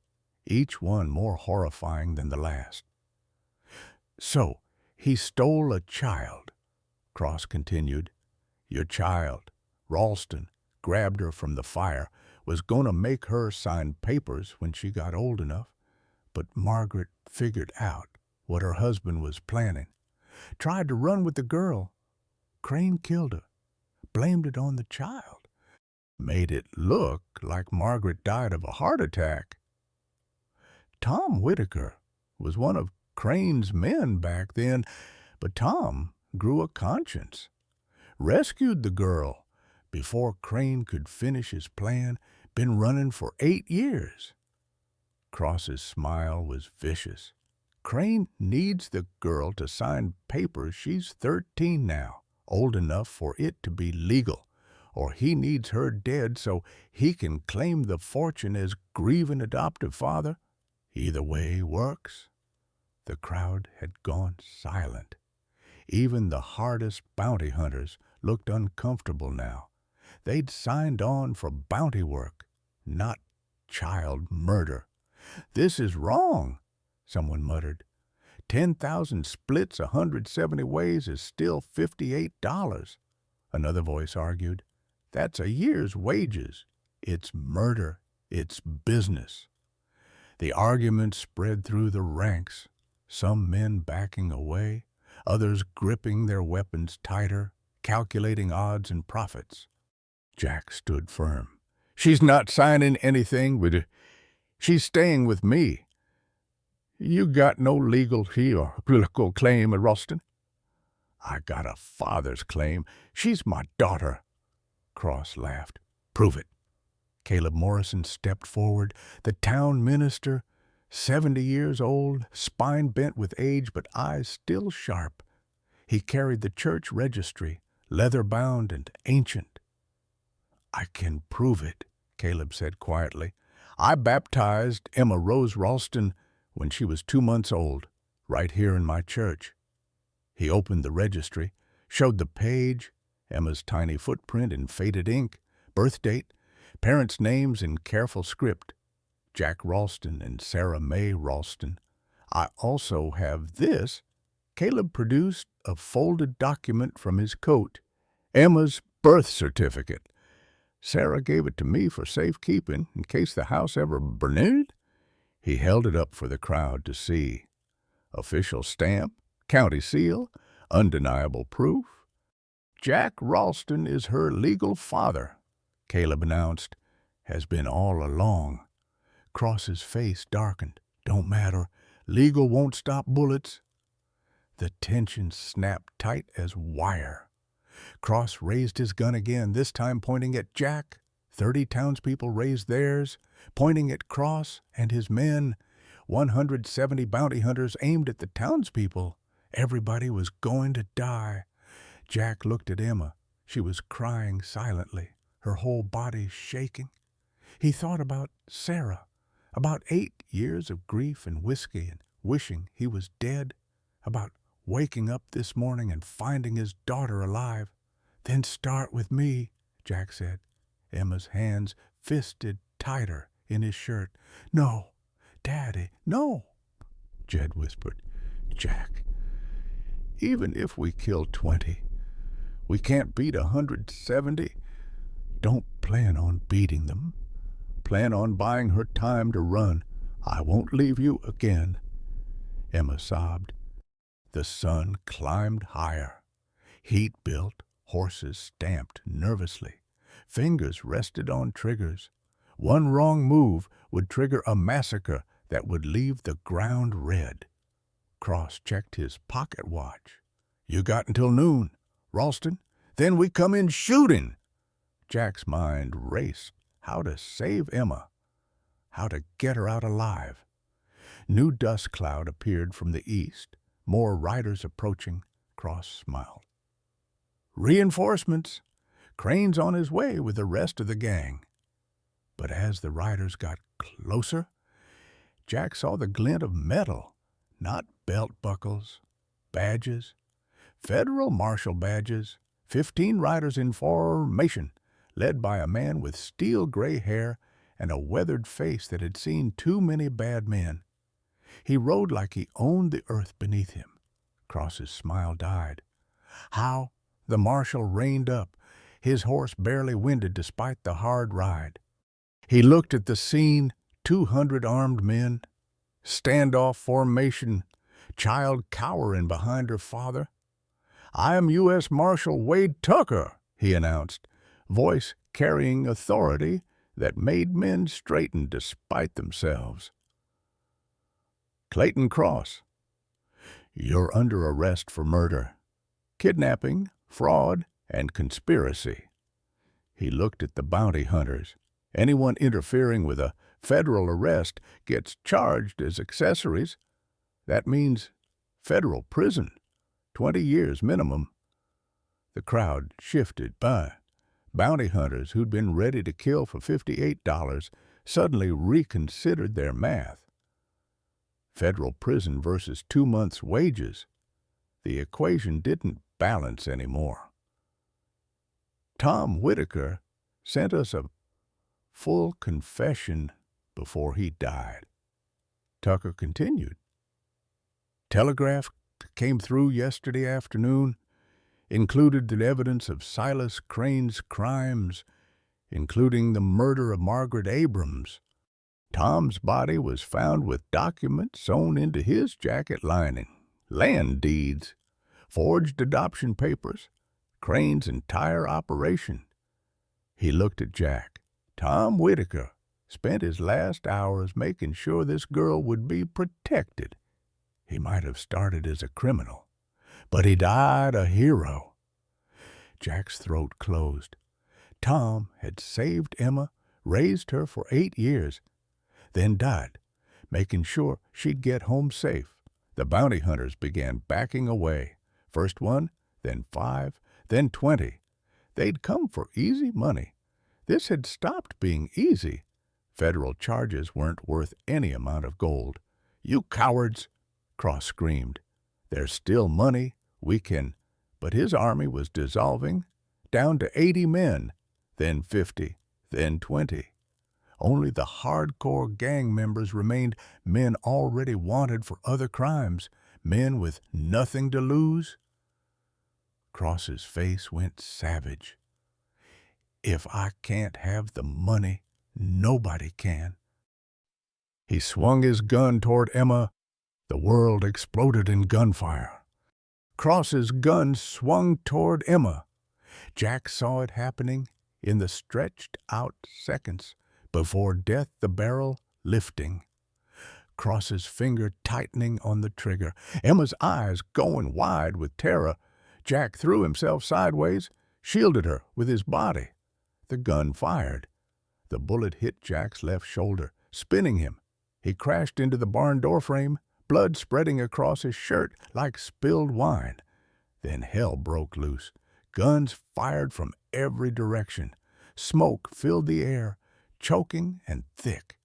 each one more horrifying than the last. "So, he stole a child," Cross continued. "Your child, Ralston, grabbed her from the fire, was going to make her sign papers when she got old enough, but Margaret figured out what her husband was planning. Tried to run with the girl. Crane killed her, blamed it on the child. Made it look like Margaret died of a heart attack. Tom Whitaker was one of Crane's men back then, but Tom grew a conscience. Rescued the girl before Crane could finish his plan. Been running for 8 years. Cross's smile was vicious. Crane needs the girl to sign papers. She's 13 now, old enough for it to be legal, or he needs her dead so he can claim the fortune as grieving adoptive father. Either way works. The crowd had gone silent. Even the hardest bounty hunters looked uncomfortable now. They'd signed on for bounty work, not child murder. "This is wrong," someone muttered. 10,000 splits 170 ways is still $58. Another voice argued. "That's a year's wages. It's murder. It's business." The argument spread through the ranks, some men backing away, others gripping their weapons tighter, calculating odds and profits. Jack stood firm. "She's not signing anything. She's staying with me. You got no legal or political claim at Ralston?" "I got a father's claim. She's my daughter." Cross laughed. "Prove it." Caleb Morrison stepped forward, the town minister, 70 years old, spine bent with age but eyes still sharp. He carried the church registry, leather-bound and ancient. "I can prove it," Caleb said quietly. "I baptized Emma Rose Ralston when she was 2 months old, right here in my church." He opened the registry, showed the page, Emma's tiny footprint in faded ink, birth date, parents' names in careful script, Jack Ralston and Sarah Mae Ralston. "I also have this." Caleb produced a folded document from his coat, "Emma's birth certificate. Sarah gave it to me for safekeeping in case the house ever burned." He held it up for the crowd to see. Official stamp, county seal, undeniable proof. "Jack Ralston is her legal father," Caleb announced. "Has been all along." Cross's face darkened. "Don't matter. Legal won't stop bullets." The tension snapped tight as wire. Cross raised his gun again, this time pointing at Jack. 30 townspeople raised theirs, pointing at Cross and his men. 170 bounty hunters aimed at the townspeople. Everybody was going to die. Jack looked at Emma. She was crying silently, her whole body shaking. He thought about Sarah, about 8 years of grief and whiskey and wishing he was dead, about waking up this morning and finding his daughter alive. "Then start with me," Jack said. Emma's hands fisted tighter in his shirt. "No, Daddy, no," Jed whispered. "Jack, even if we kill 20, we can't beat 170. Don't plan on beating them. Plan on buying her time to run. I won't leave you again." Emma sobbed. The sun climbed higher. Heat built, horses stamped nervously. Fingers rested on triggers. One wrong move would trigger a massacre that would leave the ground red. Cross checked his pocket watch. "You got until noon, Ralston. Then we come in shooting." Jack's mind raced. How to save Emma. How to get her out alive. New dust cloud appeared from the east. More riders approaching. Cross smiled. "Reinforcements. Crane's on his way with the rest of the gang." But as the riders got closer, Jack saw the glint of metal, not belt buckles, badges. Federal marshal badges. 15 riders in formation, led by a man with steel gray hair and a weathered face that had seen too many bad men. He rode like he owned the earth beneath him. Cross's smile died. How the marshal reined up, his horse barely winded despite the hard ride. He looked at the scene, 200 armed men, standoff formation, child cowering behind her father. "I am U.S. Marshal Wade Tucker," he announced, voice carrying authority that made men straighten despite themselves. "Clayton Cross, you're under arrest for murder, kidnapping, fraud, and conspiracy." He looked at the bounty hunters. Anyone interfering with a federal arrest gets charged as accessories. That means federal prison, 20 years minimum. The crowd shifted by. Bounty hunters who'd been ready to kill for $58 suddenly reconsidered their math. Federal prison versus 2 months' wages. The equation didn't balance anymore. "Tom Whitaker sent us a full confession before he died," Tucker continued. "Telegraph came through yesterday afternoon, included the evidence of Silas Crane's crimes, including the murder of Margaret Abrams. Tom's body was found with documents sewn into his jacket lining, land deeds, forged adoption papers, Crane's entire operation." He looked at Jack. Tom Whitaker spent his last hours making sure this girl would be protected. He might have started as a criminal, but he died a hero. Jack's throat closed. Tom had saved Emma, raised her for 8 years, then died, making sure she'd get home safe. The bounty hunters began backing away. First 1, then 5, then 20. They'd come for easy money. This had stopped being easy. Federal charges weren't worth any amount of gold. "You cowards!" Cross screamed. "There's still money. We can—" But his army was dissolving, down to 80 men, then 50, then 20. Only the hardcore gang members remained, men already wanted for other crimes, men with nothing to lose. Cross's face went savage. "If I can't have the money, nobody can." He swung his gun toward Emma. The world exploded in gunfire. Cross's gun swung toward Emma. Jack saw it happening in the stretched-out seconds before death, the barrel lifting. Cross's finger tightening on the trigger. Emma's eyes going wide with terror. Jack threw himself sideways, shielded her with his body. The gun fired. The bullet hit Jack's left shoulder, spinning him. He crashed into the barn door frame, blood spreading across his shirt like spilled wine. Then hell broke loose. Guns fired from every direction. Smoke filled the air, choking and thick.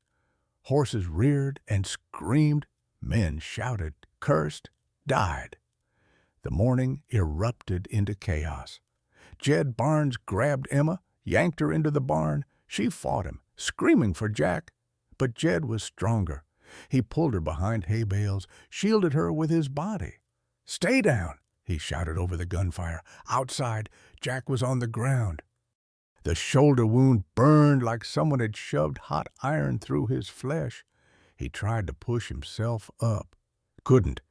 Horses reared and screamed. Men shouted, cursed, died. The morning erupted into chaos. Jed Barnes grabbed Emma, yanked her into the barn. She fought him, screaming for Jack. But Jed was stronger. He pulled her behind hay bales, shielded her with his body. "Stay down," he shouted over the gunfire. Outside, Jack was on the ground. The shoulder wound burned like someone had shoved hot iron through his flesh. He tried to push himself up. Couldn't.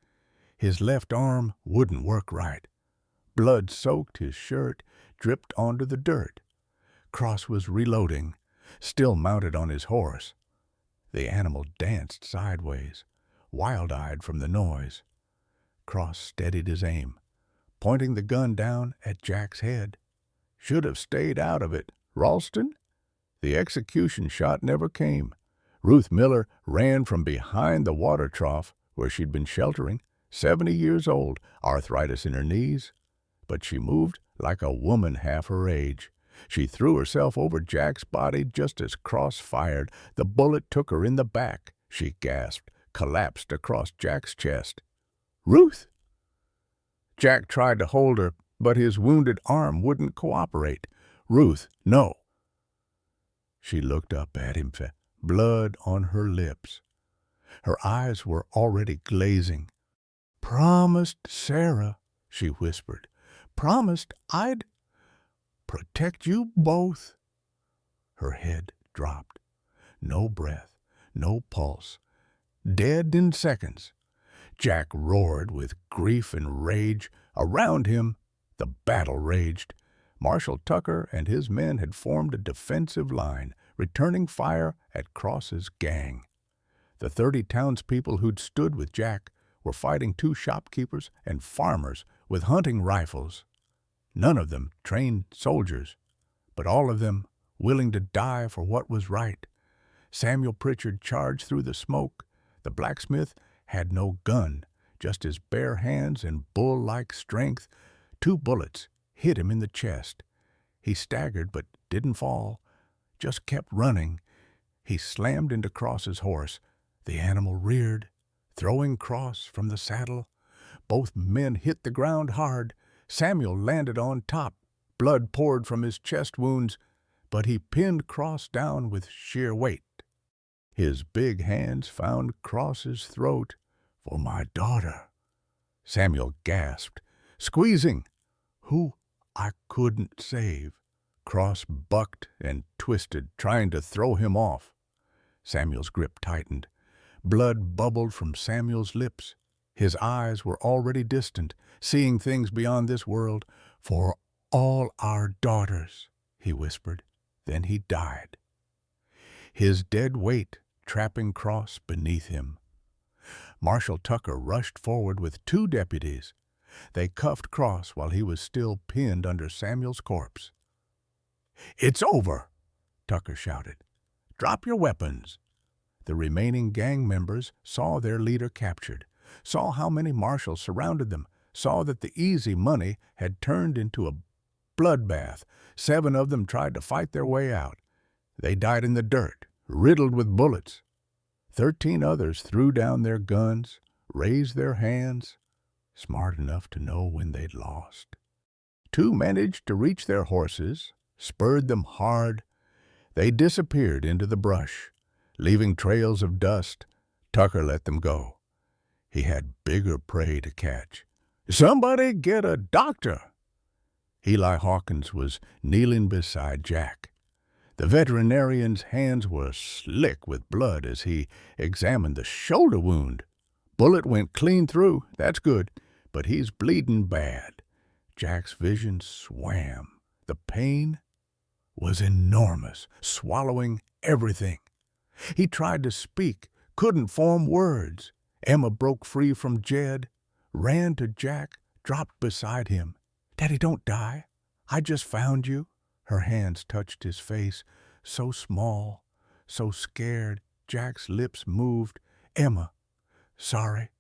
His left arm wouldn't work right. Blood soaked his shirt, dripped onto the dirt. Cross was reloading, still mounted on his horse. The animal danced sideways, wild-eyed from the noise. Cross steadied his aim, pointing the gun down at Jack's head. Should have stayed out of it. Ralston? The execution shot never came. Ruth Miller ran from behind the water trough where she'd been sheltering, 70 years old, arthritis in her knees. But she moved like a woman half her age. She threw herself over Jack's body just as Cross fired. The bullet took her in the back. She gasped, collapsed across Jack's chest. "Ruth!" Jack tried to hold her, but his wounded arm wouldn't cooperate. "Ruth, no." She looked up at him, blood on her lips. Her eyes were already glazing. "Promised Sarah," she whispered. "Promised I'd protect you both." Her head dropped. No breath, no pulse. Dead in seconds. Jack roared with grief and rage. Around him, the battle raged. Marshal Tucker and his men had formed a defensive line, returning fire at Cross's gang. The 30 townspeople who'd stood with Jack were fighting 2 shopkeepers and farmers with hunting rifles. None of them trained soldiers, but all of them willing to die for what was right. Samuel Pritchard charged through the smoke. The blacksmith had no gun, just his bare hands and bull-like strength. 2 bullets hit him in the chest. He staggered but didn't fall, just kept running. He slammed into Cross's horse. The animal reared, throwing Cross from the saddle. Both men hit the ground hard. Samuel landed on top. Blood poured from his chest wounds, but he pinned Cross down with sheer weight. His big hands found Cross's throat. "For my daughter," Samuel gasped, squeezing. "Who I couldn't save." Cross bucked and twisted, trying to throw him off. Samuel's grip tightened. Blood bubbled from Samuel's lips. His eyes were already distant, seeing things beyond this world. "For all our daughters," he whispered. Then he died. His dead weight trapping Cross beneath him. Marshal Tucker rushed forward with 2 deputies. They cuffed Cross while he was still pinned under Samuel's corpse. "It's over," Tucker shouted. "Drop your weapons." The remaining gang members saw their leader captured, saw how many marshals surrounded them, saw that the easy money had turned into a bloodbath. 7 of them tried to fight their way out. They died in the dirt, riddled with bullets. 13 others threw down their guns, raised their hands, smart enough to know when they'd lost. 2 managed to reach their horses, spurred them hard. They disappeared into the brush, leaving trails of dust. Tucker let them go. He had bigger prey to catch. "Somebody get a doctor!" Eli Hawkins was kneeling beside Jack. The veterinarian's hands were slick with blood as he examined the shoulder wound. "Bullet went clean through, that's good, but he's bleeding bad." Jack's vision swam. The pain was enormous, swallowing everything. He tried to speak, couldn't form words. Emma broke free from Jed, ran to Jack, dropped beside him. "Daddy, don't die. I just found you." Her hands touched his face, so small, so scared. Jack's lips moved. "Emma, sorry.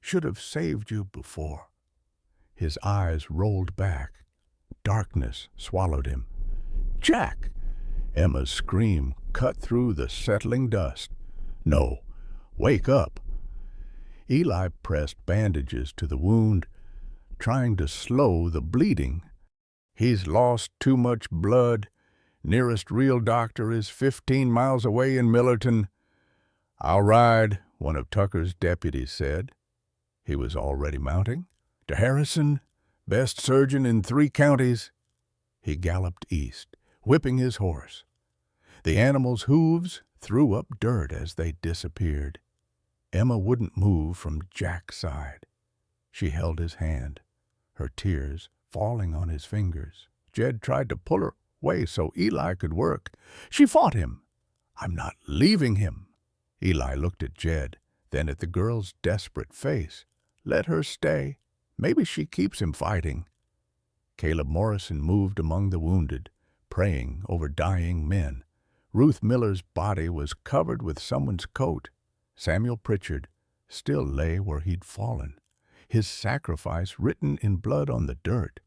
Should have saved you before." His eyes rolled back. Darkness swallowed him. "Jack!" Emma's scream cut through the settling dust. "No, wake up." Eli pressed bandages to the wound, trying to slow the bleeding. "He's lost too much blood. Nearest real doctor is 15 miles away in Millerton. I'll ride, one of Tucker's deputies said. He was already mounting. To Harrison, best surgeon in 3 counties. He galloped east, whipping his horse. The animal's hooves threw up dirt as they disappeared. Emma wouldn't move from Jack's side. She held his hand, her tears falling on his fingers. Jed tried to pull her away so Eli could work. She fought him. I'm not leaving him. Eli looked at Jed, then at the girl's desperate face. Let her stay. Maybe she keeps him fighting. Caleb Morrison moved among the wounded, praying over dying men. Ruth Miller's body was covered with someone's coat. Samuel Pritchard still lay where he'd fallen, his sacrifice written in blood on the dirt.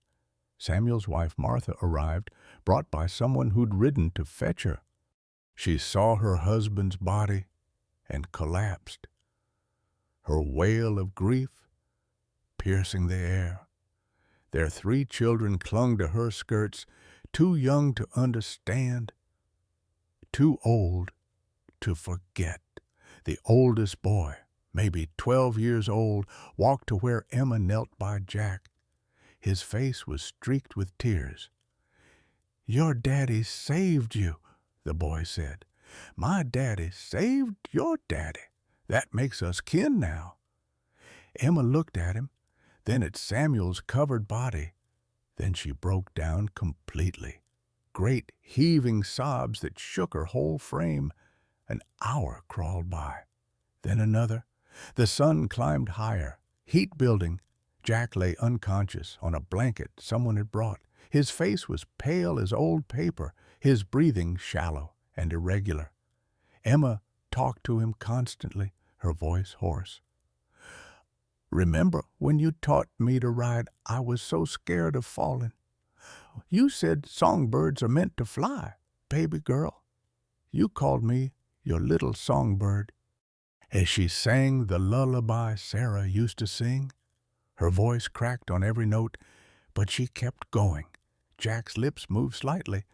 Samuel's wife Martha arrived, brought by someone who'd ridden to fetch her. She saw her husband's body and collapsed, her wail of grief piercing the air. Their 3 children clung to her skirts, too young to understand, too old to forget. The oldest boy, maybe 12 years old, walked to where Emma knelt by Jack. His face was streaked with tears. "Your daddy saved you," the boy said. "My daddy saved your daddy. That makes us kin now." Emma looked at him, then at Samuel's covered body. Then she broke down completely. Great heaving sobs that shook her whole frame. An hour crawled by, then another. The sun climbed higher, heat building. Jack lay unconscious on a blanket someone had brought. His face was pale as old paper, his breathing shallow and irregular. Emma talked to him constantly, her voice hoarse. "Remember when you taught me to ride, I was so scared of falling. You said songbirds are meant to fly, baby girl. You called me your little songbird." As she sang the lullaby Sarah used to sing, her voice cracked on every note, but she kept going. Jack's lips moved slightly,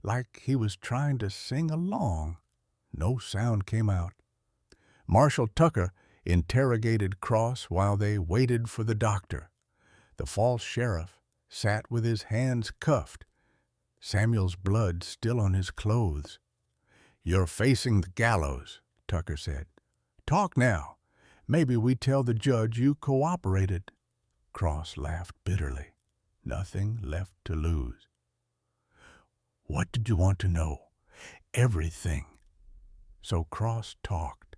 like he was trying to sing along. No sound came out. Marshal Tucker interrogated Cross while they waited for the doctor. The false sheriff sat with his hands cuffed, Samuel's blood still on his clothes. "You're facing the gallows," Tucker said. "Talk now. Maybe we tell the judge you cooperated." Cross laughed bitterly. Nothing left to lose. "What did you want to know?" "Everything." So Cross talked.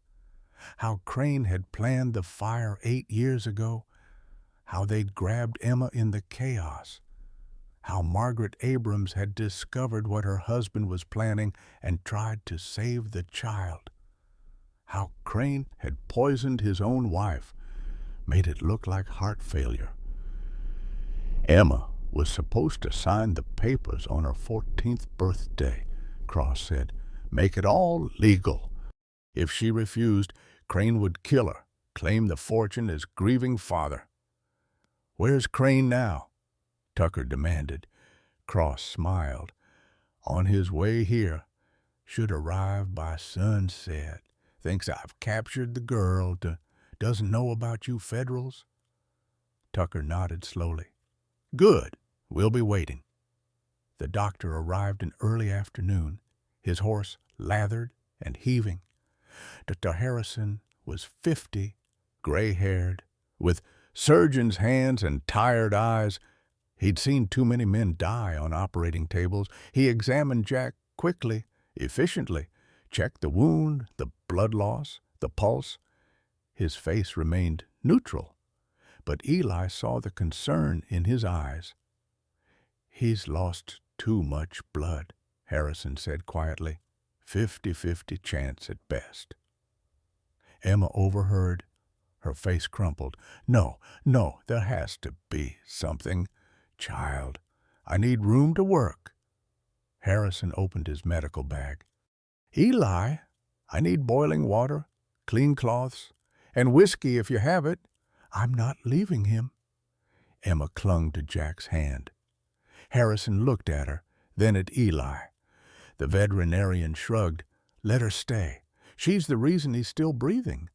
How Crane had planned the fire 8 years ago. How they'd grabbed Emma in the chaos. How Margaret Abrams had discovered what her husband was planning and tried to save the child. How Crane had poisoned his own wife, made it look like heart failure. Emma was supposed to sign the papers on her 14th birthday, Cross said. Make it all legal. If she refused, Crane would kill her, claim the fortune as grieving father. "Where's Crane now?" Tucker demanded. Cross smiled. "On his way here. Should arrive by sunset. Thinks I've captured the girl. Doesn't know about you Federals?" Tucker nodded slowly. "Good. We'll be waiting." The doctor arrived in early afternoon, his horse lathered and heaving. Dr. Harrison was 50, gray-haired, with surgeon's hands and tired eyes. He'd seen too many men die on operating tables. He examined Jack quickly, efficiently, checked the wound, the blood loss, the pulse. His face remained neutral, but Eli saw the concern in his eyes. "He's lost too much blood," Harrison said quietly. 50-50 chance at best." Emma overheard. Her face crumpled. No, there has to be something. Child, I need room to work." Harrison opened his medical bag. "Eli, I need boiling water, clean cloths, and whiskey if you have it. I'm not leaving him." Emma clung to Jack's hand. Harrison looked at her, then at Eli. The veterinarian shrugged. Let her stay. She's the reason he's still breathing.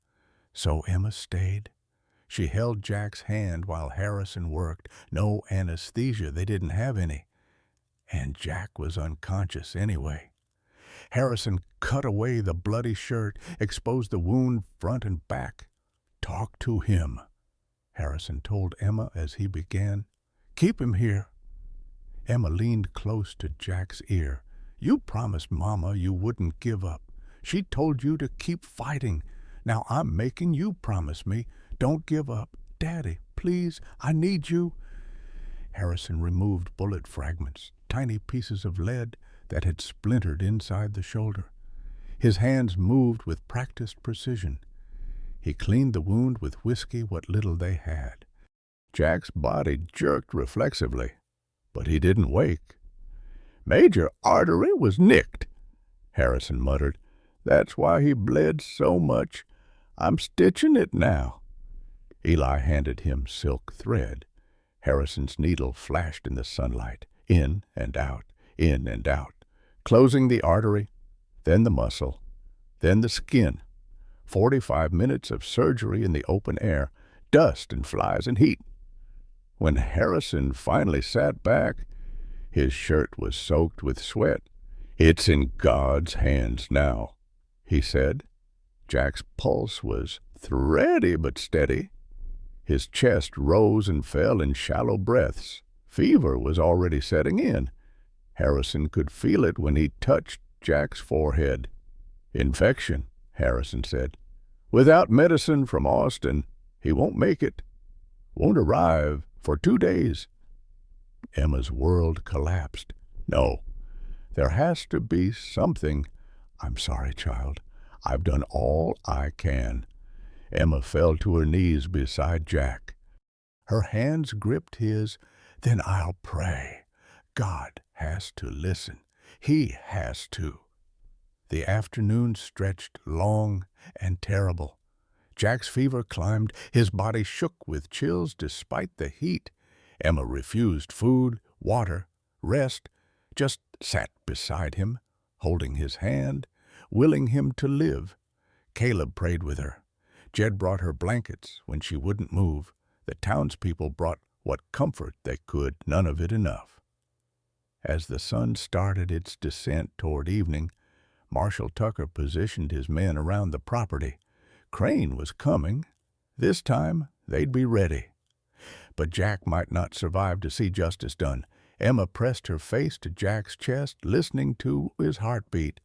So Emma stayed. She held Jack's hand while Harrison worked. No anesthesia, they didn't have any. And Jack was unconscious anyway. Harrison cut away the bloody shirt, exposed the wound front and back. Talk to him, Harrison told Emma as he began. Keep him here. Emma leaned close to Jack's ear. You promised Mama you wouldn't give up. She told you to keep fighting. Now I'm making you promise me. Don't give up. Daddy, please, I need you. Harrison removed bullet fragments, tiny pieces of lead that had splintered inside the shoulder. His hands moved with practiced precision. He cleaned the wound with whiskey, what little they had. Jack's body jerked reflexively, but he didn't wake. Major artery was nicked, Harrison muttered. That's why he bled so much. I'm stitching it now. Eli handed him silk thread. Harrison's needle flashed in the sunlight, in and out, closing the artery, then the muscle, then the skin. 45 minutes of surgery in the open air, dust and flies and heat. When Harrison finally sat back, his shirt was soaked with sweat. It's in God's hands now, he said. Jack's pulse was thready but steady. His chest rose and fell in shallow breaths. Fever was already setting in. Harrison could feel it when he touched Jack's forehead. Infection, Harrison said. Without medicine from Austin, he won't make it. Won't arrive for 2 days. Emma's world collapsed. No, there has to be something. I'm sorry, child. I've done all I can. Emma fell to her knees beside Jack. Her hands gripped his. Then I'll pray. God has to listen. He has to. The afternoon stretched long and terrible. Jack's fever climbed. His body shook with chills despite the heat. Emma refused food, water, rest, just sat beside him, holding his hand, willing him to live. Caleb prayed with her. Jed brought her blankets when she wouldn't move. The townspeople brought what comfort they could, none of it enough. As the sun started its descent toward evening, Marshal Tucker positioned his men around the property. Crane was coming. This time they'd be ready. But Jack might not survive to see justice done. Emma pressed her face to Jack's chest, listening to his heartbeat.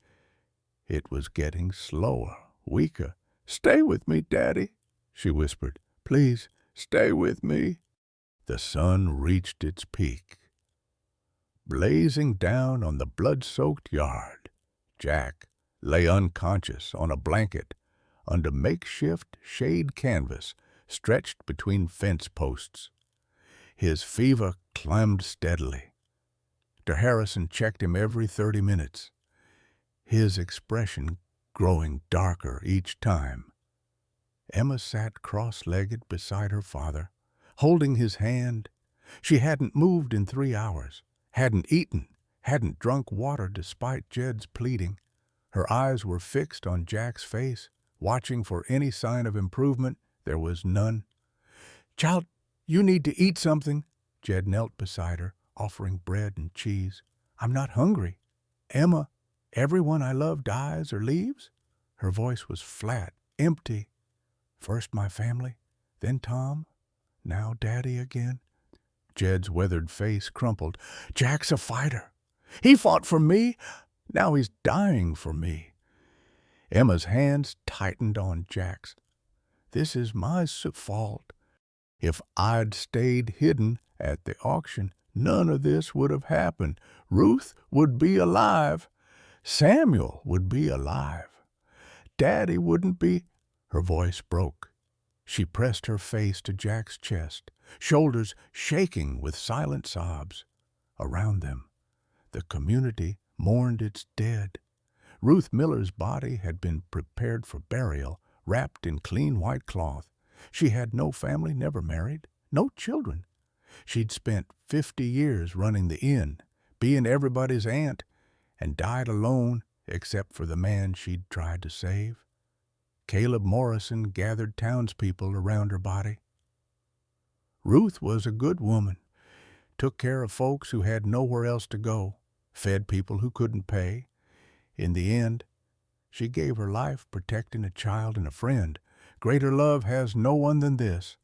It was getting slower, weaker. Stay with me, Daddy, she whispered. Please, stay with me. The sun reached its peak. Blazing down on the blood-soaked yard, Jack lay unconscious on a blanket under makeshift shade canvas stretched between fence posts. His fever climbed steadily. Dr. Harrison checked him every 30 minutes, his expression growing darker each time. Emma sat cross-legged beside her father, holding his hand. She hadn't moved in 3 hours, hadn't eaten, hadn't drunk water despite Jed's pleading. Her eyes were fixed on Jack's face, watching for any sign of improvement. There was none. Child, you need to eat something. Jed knelt beside her, offering bread and cheese. I'm not hungry. Emma, everyone I love dies or leaves? Her voice was flat, empty. First my family, then Tom, now Daddy again. Jed's weathered face crumpled. Jack's a fighter. He fought for me. Now he's dying for me. Emma's hands tightened on Jack's. This is my fault. If I'd stayed hidden at the auction, none of this would have happened. Ruth would be alive. Samuel would be alive. Daddy wouldn't be. Her voice broke. She pressed her face to Jack's chest, shoulders shaking with silent sobs. Around them, the community mourned its dead. Ruth Miller's body had been prepared for burial, wrapped in clean white cloth. She had no family, never married, no children. She'd spent 50 years running the inn, being everybody's aunt, and died alone except for the man she'd tried to save. Caleb Morrison gathered townspeople around her body. Ruth was a good woman, took care of folks who had nowhere else to go, fed people who couldn't pay. In the end, she gave her life protecting a child and a friend. Greater love has no one than this.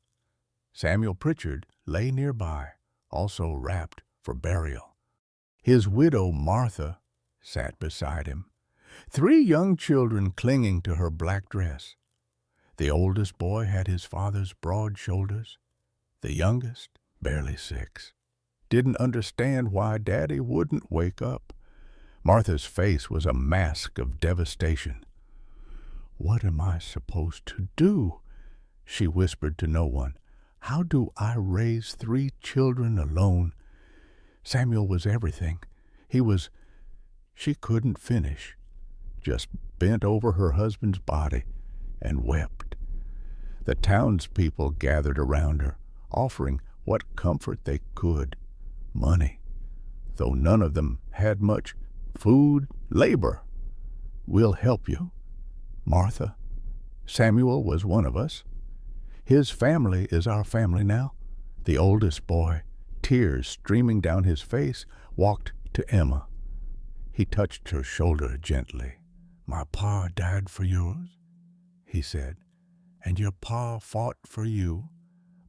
Samuel Pritchard lay nearby, also wrapped for burial. His widow, Martha, sat beside him, 3 young children clinging to her black dress. The oldest boy had his father's broad shoulders. The youngest, barely 6, didn't understand why Daddy wouldn't wake up. Martha's face was a mask of devastation. "What am I supposed to do?" she whispered to no one. "How do I raise 3 children alone?" Samuel was everything. She couldn't finish, just bent over her husband's body and wept. The townspeople gathered around her, offering what comfort they could. Money, though none of them had much. Food, labor. "We'll help you, Martha. Samuel was one of us. His family is our family now." The oldest boy, tears streaming down his face, walked to Emma. He touched her shoulder gently. "My pa died for yours," he said, "and your pa fought for you.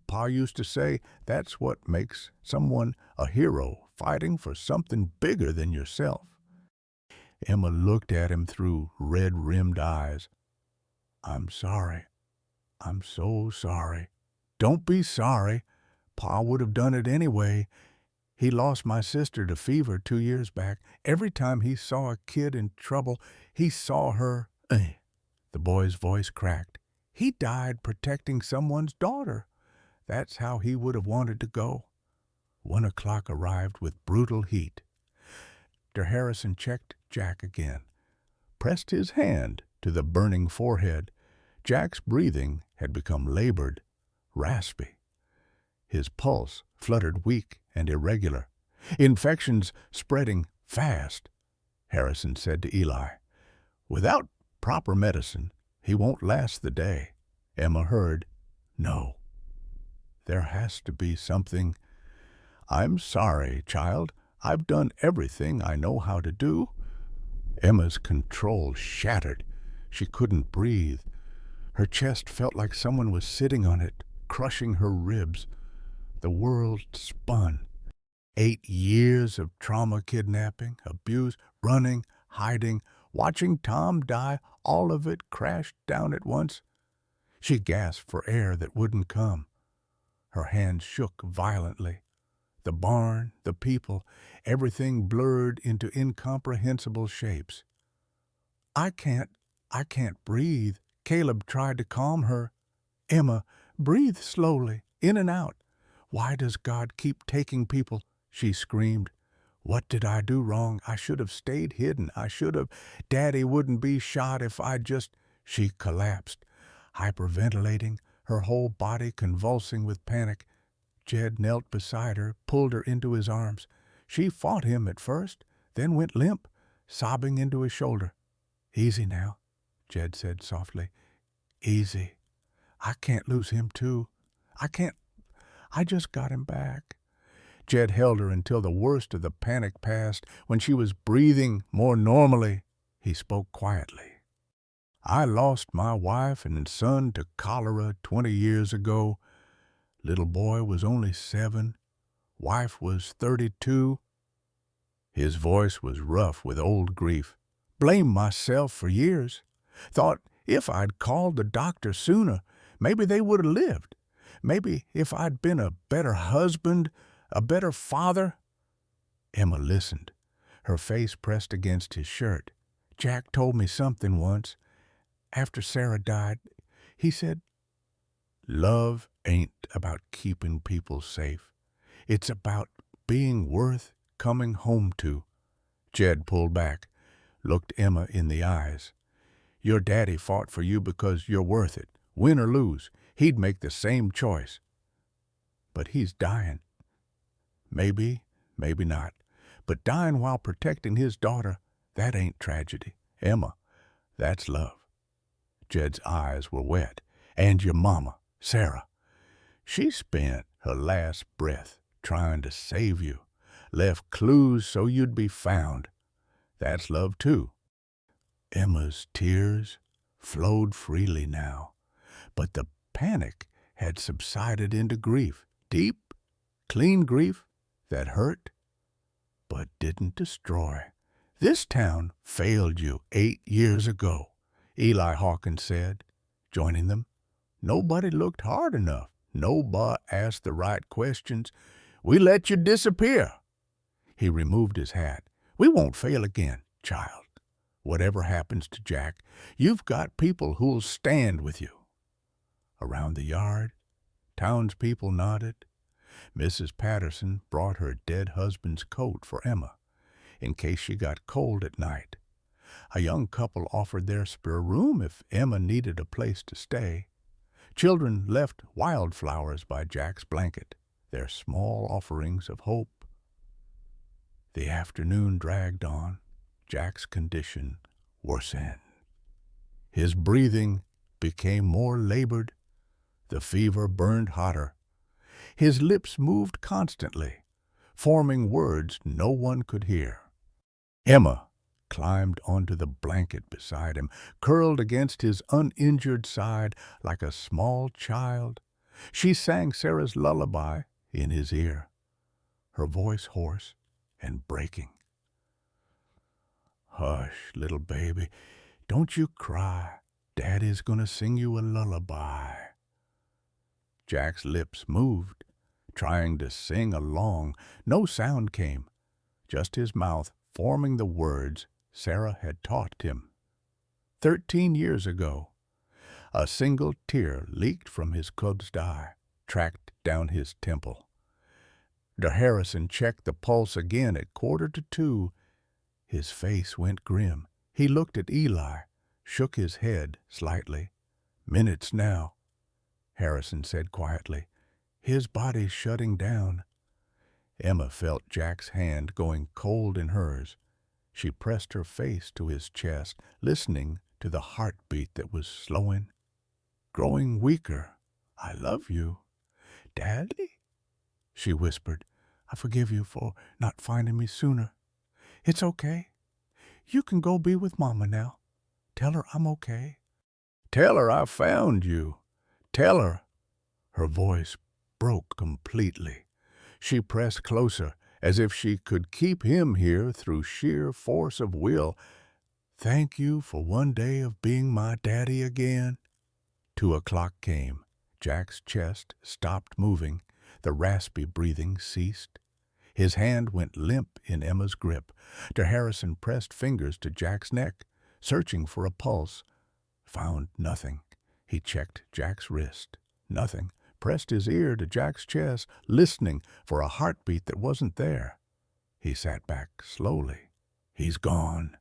Pa used to say that's what makes someone a hero, fighting for something bigger than yourself." Emma looked at him through red-rimmed eyes. "I'm sorry. I'm so sorry." "Don't be sorry. Pa would have done it anyway. He lost my sister to fever 2 years back. Every time he saw a kid in trouble, he saw her." The boy's voice cracked. "He died protecting someone's daughter. That's how he would have wanted to go." 1 o'clock arrived with brutal heat. Dr. Harrison checked Jack again, pressed his hand to the burning forehead. Jack's breathing had become labored, raspy. His pulse fluttered weak and irregular. "Infection's spreading fast," Harrison said to Eli. "Without proper medicine, he won't last the day." Emma heard, "No. There has to be something." "I'm sorry, child. I've done everything I know how to do." Emma's control shattered. She couldn't breathe. Her chest felt like someone was sitting on it, crushing her ribs. The world spun. 8 years of trauma, kidnapping, abuse, running, hiding, watching Tom die, all of it crashed down at once. She gasped for air that wouldn't come. Her hands shook violently. The barn, the people, everything blurred into incomprehensible shapes. I can't breathe." Caleb tried to calm her. "Emma, breathe slowly, in and out. Why does God keep taking people?" she screamed. "What did I do wrong? I should have stayed hidden. I should have. Daddy wouldn't be shot if I just—" She collapsed, hyperventilating, her whole body convulsing with panic. Jed knelt beside her, pulled her into his arms. She fought him at first, then went limp, sobbing into his shoulder. "Easy now," Jed said softly. "Easy. I can't lose him too. I can't. I just got him back." Jed held her until the worst of the panic passed. When she was breathing more normally, he spoke quietly. "I lost my wife and son to cholera 20 years ago. Little boy was only 7. Wife was 32. His voice was rough with old grief. "Blamed myself for years. Thought if I'd called the doctor sooner, maybe they would have lived. Maybe if I'd been a better husband, a better father." Emma listened, her face pressed against his shirt. "Jack told me something once. After Sarah died, he said, 'Love ain't about keeping people safe. It's about being worth coming home to.'" Jed pulled back, looked Emma in the eyes. "Your daddy fought for you because you're worth it. Win or lose, he'd make the same choice. But he's dying. Maybe, maybe not. But dying while protecting his daughter, That ain't tragedy. Emma, that's love. Jed's eyes were wet. And your mama, Sarah, she spent her last breath trying to save you, left clues so you'd be found. That's love, too. Emma's tears flowed freely now, but the panic had subsided into grief, deep, clean grief that hurt but didn't destroy. This town failed you 8 years ago, Eli Hawkins said, joining them. Nobody looked hard enough. Nobody asked the right questions. We let you disappear. He removed his hat. We won't fail again, child. Whatever happens to Jack, you've got people who'll stand with you. Around the yard, townspeople nodded. Mrs. Patterson brought her dead husband's coat for Emma, in case she got cold at night. A young couple offered their spare room if Emma needed a place to stay. Children left wildflowers by Jack's blanket, their small offerings of hope. The afternoon dragged on. Jack's condition worsened. His breathing became more labored. The fever burned hotter. His lips moved constantly, forming words no one could hear. Emma climbed onto the blanket beside him, curled against his uninjured side like a small child. She sang Sarah's lullaby in his ear, her voice hoarse and breaking. Hush, little baby, don't you cry. Daddy's gonna sing you a lullaby. Jack's lips moved, trying to sing along. No sound came, just his mouth forming the words Sarah had taught him. 13 years ago, a single tear leaked from his closed eye, tracked down his temple. Harrison checked the pulse again at 1:45. His face went grim. He looked at Eli, shook his head slightly. Minutes now, Harrison said quietly. His body's shutting down. Emma felt Jack's hand going cold in hers. She pressed her face to his chest, listening to the heartbeat that was slowing, growing weaker. I love you. Daddy? She whispered. I forgive you for not finding me sooner. It's okay. You can go be with Mama now. Tell her I'm okay. Tell her I found you. Tell her. Her voice broke completely. She pressed closer, as if she could keep him here through sheer force of will. Thank you for one day of being my daddy again. 2:00 came. Jack's chest stopped moving. The raspy breathing ceased. His hand went limp in Emma's grip. Harrison pressed fingers to Jack's neck, searching for a pulse. Found nothing. He checked Jack's wrist. Nothing. Pressed his ear to Jack's chest, listening for a heartbeat that wasn't there. He sat back slowly. He's gone.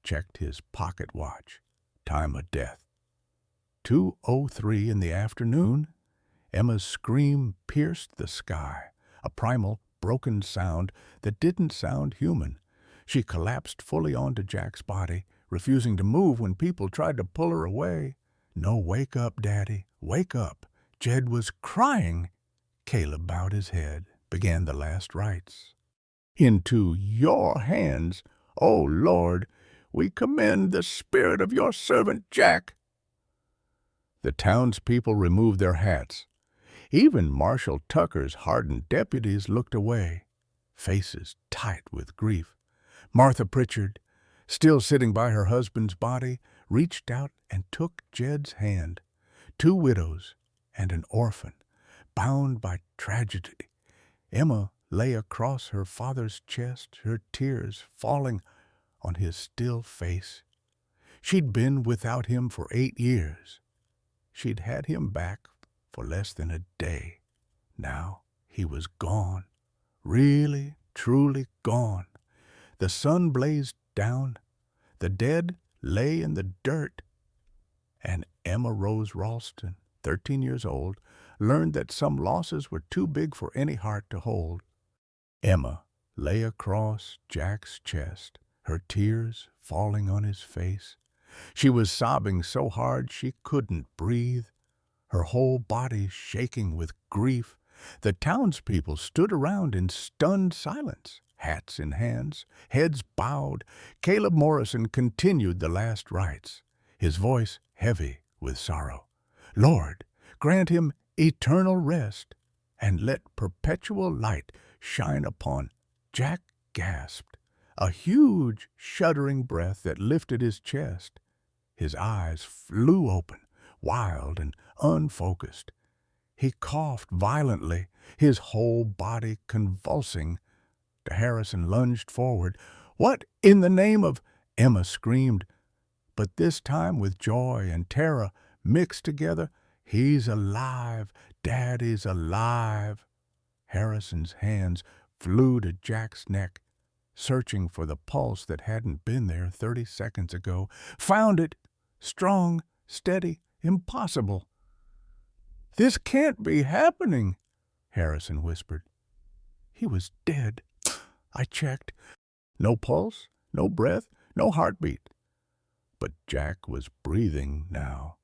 Checked his pocket watch. Time of death. 2:03 in the afternoon. Emma's scream pierced the sky, a primal, broken sound that didn't sound human. She collapsed fully onto Jack's body, refusing to move when people tried to pull her away. No, wake up, Daddy, wake up. Jed was crying. Caleb bowed his head, began the last rites. Into your hands, O Lord, we commend the spirit of your servant Jack. The townspeople removed their hats. Even Marshal Tucker's hardened deputies looked away, faces tight with grief. Martha Pritchard, still sitting by her husband's body, reached out and took Jed's hand. 2 widows and an orphan, bound by tragedy. Emma lay across her father's chest, her tears falling on his still face. She'd been without him for 8 years. She'd had him back for less than a day. Now he was gone, really, truly gone. The sun blazed down. The dead lay in the dirt. And Emma Rose Ralston, 13 years old, learned that some losses were too big for any heart to hold. Emma lay across Jack's chest, her tears falling on his face. She was sobbing so hard she couldn't breathe, her whole body shaking with grief. The townspeople stood around in stunned silence, hats in hands, heads bowed. Caleb Morrison continued the last rites, his voice heavy with sorrow. Lord, grant him eternal rest, and let perpetual light shine upon. Jack gasped, a huge, shuddering breath that lifted his chest. His eyes flew open, wild and unfocused. He coughed violently, his whole body convulsing. Harrison lunged forward. "What in the name of—" Emma screamed, but this time with joy and terror mixed together. "He's alive! Dad is alive!" Harrison's hands flew to Jack's neck, searching for the pulse that hadn't been there 30 seconds ago. "Found it! Strong, steady, impossible!" "This can't be happening," Harrison whispered. "He was dead. I checked. No pulse, no breath, no heartbeat." But Jack was breathing now,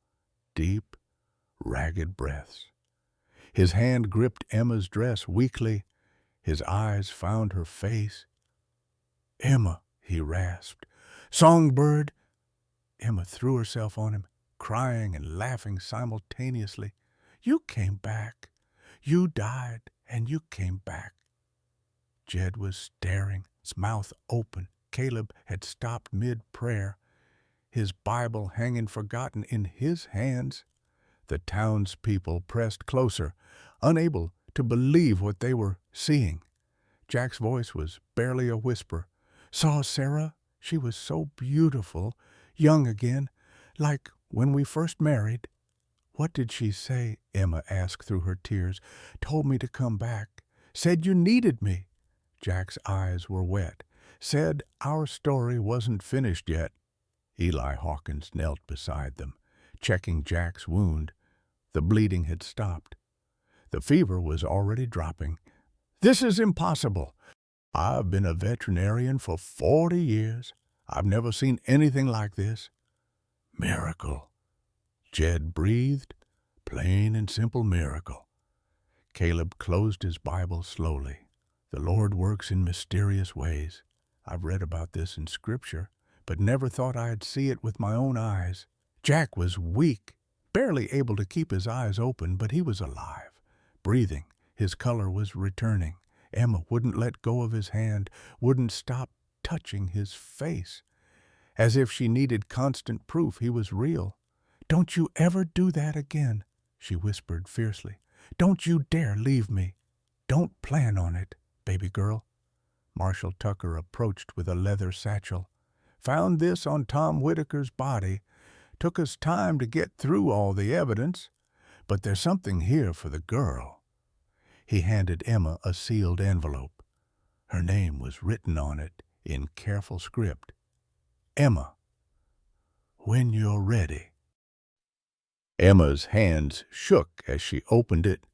deep, ragged breaths. His hand gripped Emma's dress weakly. His eyes found her face. "Emma," he rasped. "Songbird!" Emma threw herself on him, crying and laughing simultaneously. "You came back. You died, and you came back." Jed was staring, his mouth open. Caleb had stopped mid-prayer, his Bible hanging forgotten in his hands. The townspeople pressed closer, unable to believe what they were seeing. Jack's voice was barely a whisper. "Saw Sarah? She was so beautiful, young again, like when we first married." "What did she say?" Emma asked through her tears. "Told me to come back. Said you needed me." Jack's eyes were wet. "Said our story wasn't finished yet." Eli Hawkins knelt beside them, checking Jack's wound. The bleeding had stopped. The fever was already dropping. "This is impossible. I've been a veterinarian for 40 years. I've never seen anything like this." "Miracle," Jed breathed. "Plain and simple miracle." Caleb closed his Bible slowly. "The Lord works in mysterious ways. I've read about this in Scripture, but never thought I'd see it with my own eyes." Jack was weak, barely able to keep his eyes open, but he was alive, breathing. His color was returning. Emma wouldn't let go of his hand, wouldn't stop touching his face, as if she needed constant proof he was real. "Don't you ever do that again," she whispered fiercely. "Don't you dare leave me. Don't plan on it, baby girl." Marshall Tucker approached with a leather satchel. "Found this on Tom Whitaker's body. Took us time to get through all the evidence, but there's something here for the girl." He handed Emma a sealed envelope. Her name was written on it in careful script. "Emma, when you're ready." Emma's hands shook as she opened it.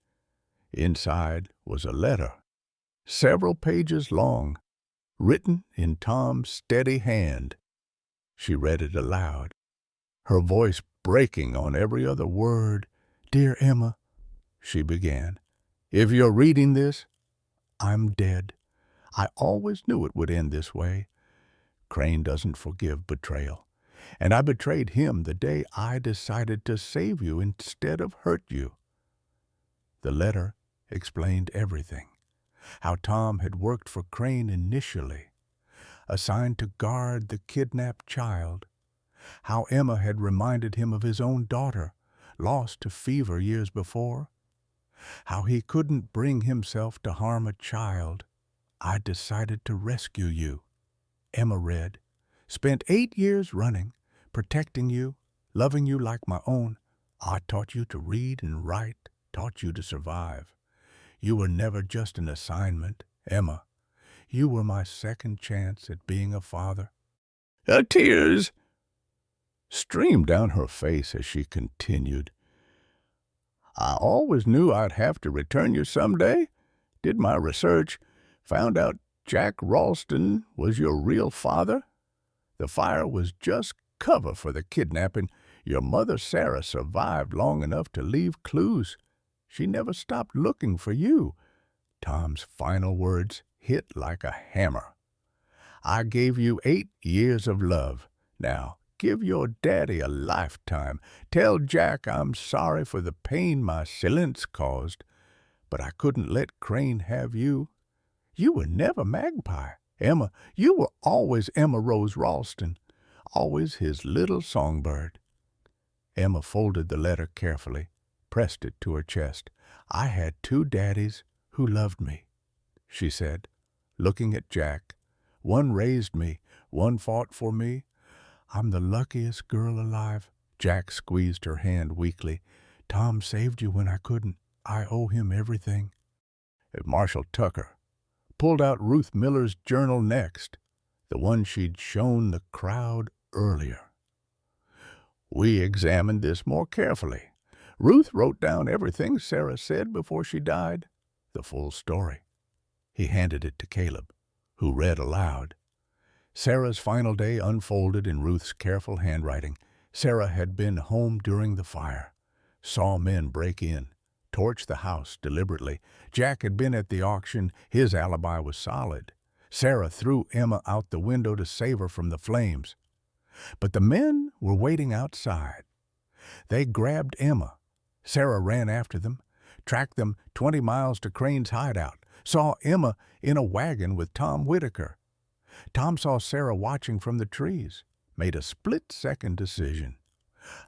Inside was a letter, several pages long, written in Tom's steady hand. She read it aloud, her voice breaking on every other word. "Dear Emma," she began, "if you're reading this, I'm dead. I always knew it would end this way. Crane doesn't forgive betrayal, and I betrayed him the day I decided to save you instead of hurt you." The letter explained everything. How Tom had worked for Crane initially, assigned to guard the kidnapped child. How Emma had reminded him of his own daughter, lost to fever years before. How he couldn't bring himself to harm a child. "I decided to rescue you," Emma read. "Spent 8 years running, protecting you, loving you like my own. I taught you to read and write, taught you to survive. You were never just an assignment, Emma. You were my second chance at being a father." Tears streamed down her face as she continued. "I always knew I'd have to return you someday. Did my research, found out Jack Ralston was your real father. The fire was just cover for the kidnapping. Your mother, Sarah, survived long enough to leave clues. She never stopped looking for you." Tom's final words hit like a hammer. "I gave you 8 years of love. Now, give your daddy a lifetime. Tell Jack I'm sorry for the pain my silence caused, but I couldn't let Crane have you. You were never Magpie, Emma. You were always Emma Rose Ralston, always his little songbird." Emma folded the letter carefully, pressed it to her chest. "I had 2 daddies who loved me," she said, looking at Jack. "One raised me, one fought for me. I'm the luckiest girl alive." Jack squeezed her hand weakly. "Tom saved you when I couldn't. I owe him everything." Marshall Tucker pulled out Ruth Miller's journal next, the one she'd shown the crowd earlier. "We examined this more carefully. Ruth wrote down everything Sarah said before she died, the full story." He handed it to Caleb, who read aloud. Sarah's final day unfolded in Ruth's careful handwriting. Sarah had been home during the fire, saw men break in, torch the house deliberately. Jack had been at the auction. His alibi was solid. Sarah threw Emma out the window to save her from the flames. But the men were waiting outside. They grabbed Emma. Sarah ran after them, tracked them 20 miles to Crane's hideout, saw Emma in a wagon with Tom Whitaker. Tom saw Sarah watching from the trees, made a split-second decision.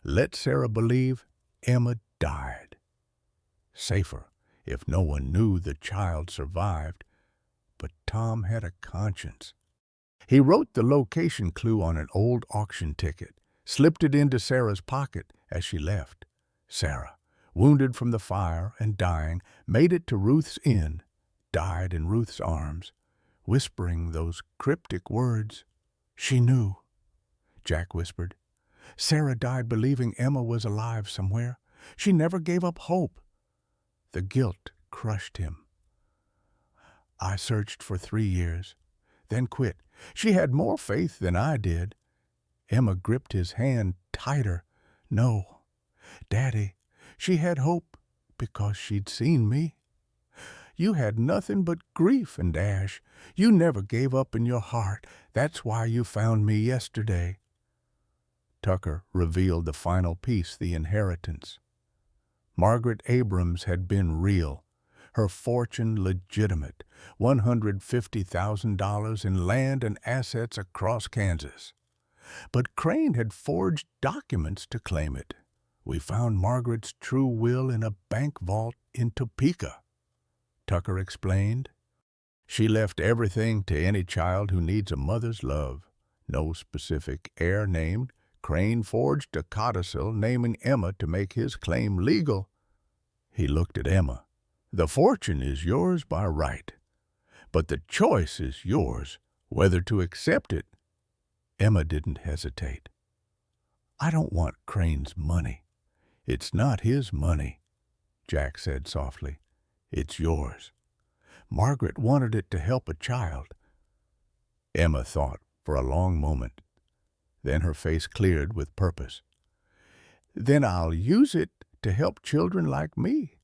Let Sarah believe Emma died. Safer if no one knew the child survived. But Tom had a conscience. He wrote the location clue on an old auction ticket, slipped it into Sarah's pocket as she left. Sarah, wounded from the fire and dying, made it to Ruth's inn, died in Ruth's arms, whispering those cryptic words. "She knew," Jack whispered. "Sarah died believing Emma was alive somewhere. She never gave up hope." The guilt crushed him. "I searched for 3 years, then quit. She had more faith than I did." Emma gripped his hand tighter. "No, Daddy, she had hope because she'd seen me. You had nothing but grief and ash. You never gave up in your heart. That's why you found me yesterday." Tucker revealed the final piece, the inheritance. Margaret Abrams had been real, her fortune legitimate, $150,000 in land and assets across Kansas. But Crane had forged documents to claim it. "We found Margaret's true will in a bank vault in Topeka," Tucker explained. "She left everything to any child who needs a mother's love. No specific heir named. Crane forged a codicil naming Emma to make his claim legal." He looked at Emma. "The fortune is yours by right, but the choice is yours whether to accept it." Emma didn't hesitate. "I don't want Crane's money." "It's not his money," Jack said softly. "It's yours. Margaret wanted it to help a child." Emma thought for a long moment. Then her face cleared with purpose. "Then I'll use it to help children like me.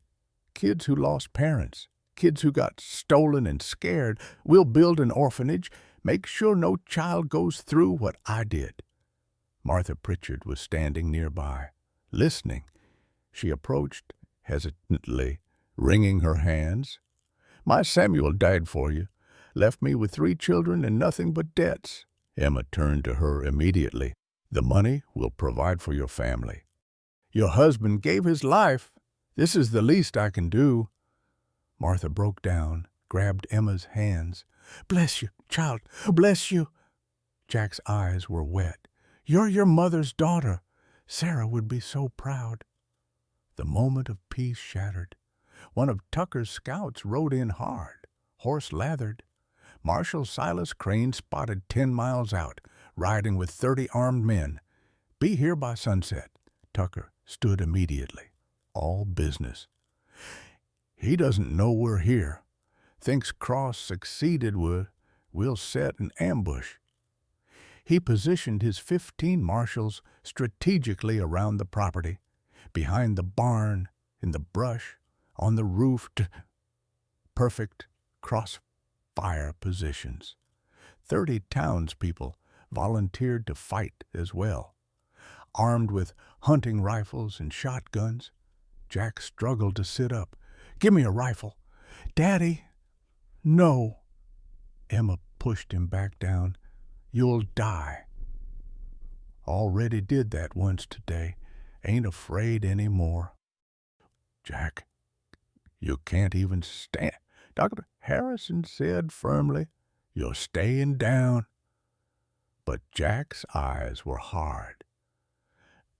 Kids who lost parents, kids who got stolen and scared. We'll build an orphanage, make sure no child goes through what I did." Martha Pritchard was standing nearby, listening. She approached hesitantly, wringing her hands. "My Samuel died for you, left me with 3 children and nothing but debts." Emma turned to her immediately. "The money will provide for your family. Your husband gave his life. This is the least I can do." Martha broke down, grabbed Emma's hands. "Bless you, child, bless you." Jack's eyes were wet. "You're your mother's daughter. Sarah would be so proud." The moment of peace shattered. One of Tucker's scouts rode in hard, horse lathered. Marshal Silas Crane spotted 10 miles out, riding with 30 armed men. "Be here by sunset." Tucker stood immediately. "All business." "He doesn't know we're here. Thinks Cross succeeded. We'll set an ambush." He positioned his 15 marshals strategically around the property, behind the barn, in the brush, on the roof, perfect crossfire positions. 30 townspeople volunteered to fight as well. Armed with hunting rifles and shotguns, Jack struggled to sit up. "Give me a rifle." "Daddy." "No." Emma pushed him back down. "You'll die." "Already did that once today. Ain't afraid any more." "Jack, you can't even stand." Dr. Harrison said firmly, "You're staying down." But Jack's eyes were hard.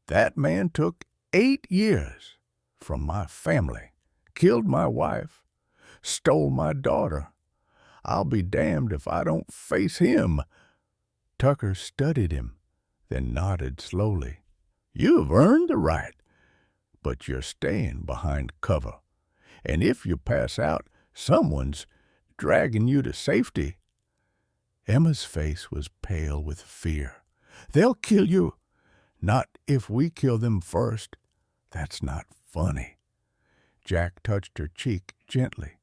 "That man took 8 years from my family, killed my wife, stole my daughter. I'll be damned if I don't face him." Tucker studied him, then nodded slowly. "You've earned the right, but you're staying behind cover. And if you pass out, someone's dragging you to safety." Emma's face was pale with fear. "They'll kill you." "Not if we kill them first." "That's not funny." Jack touched her cheek gently.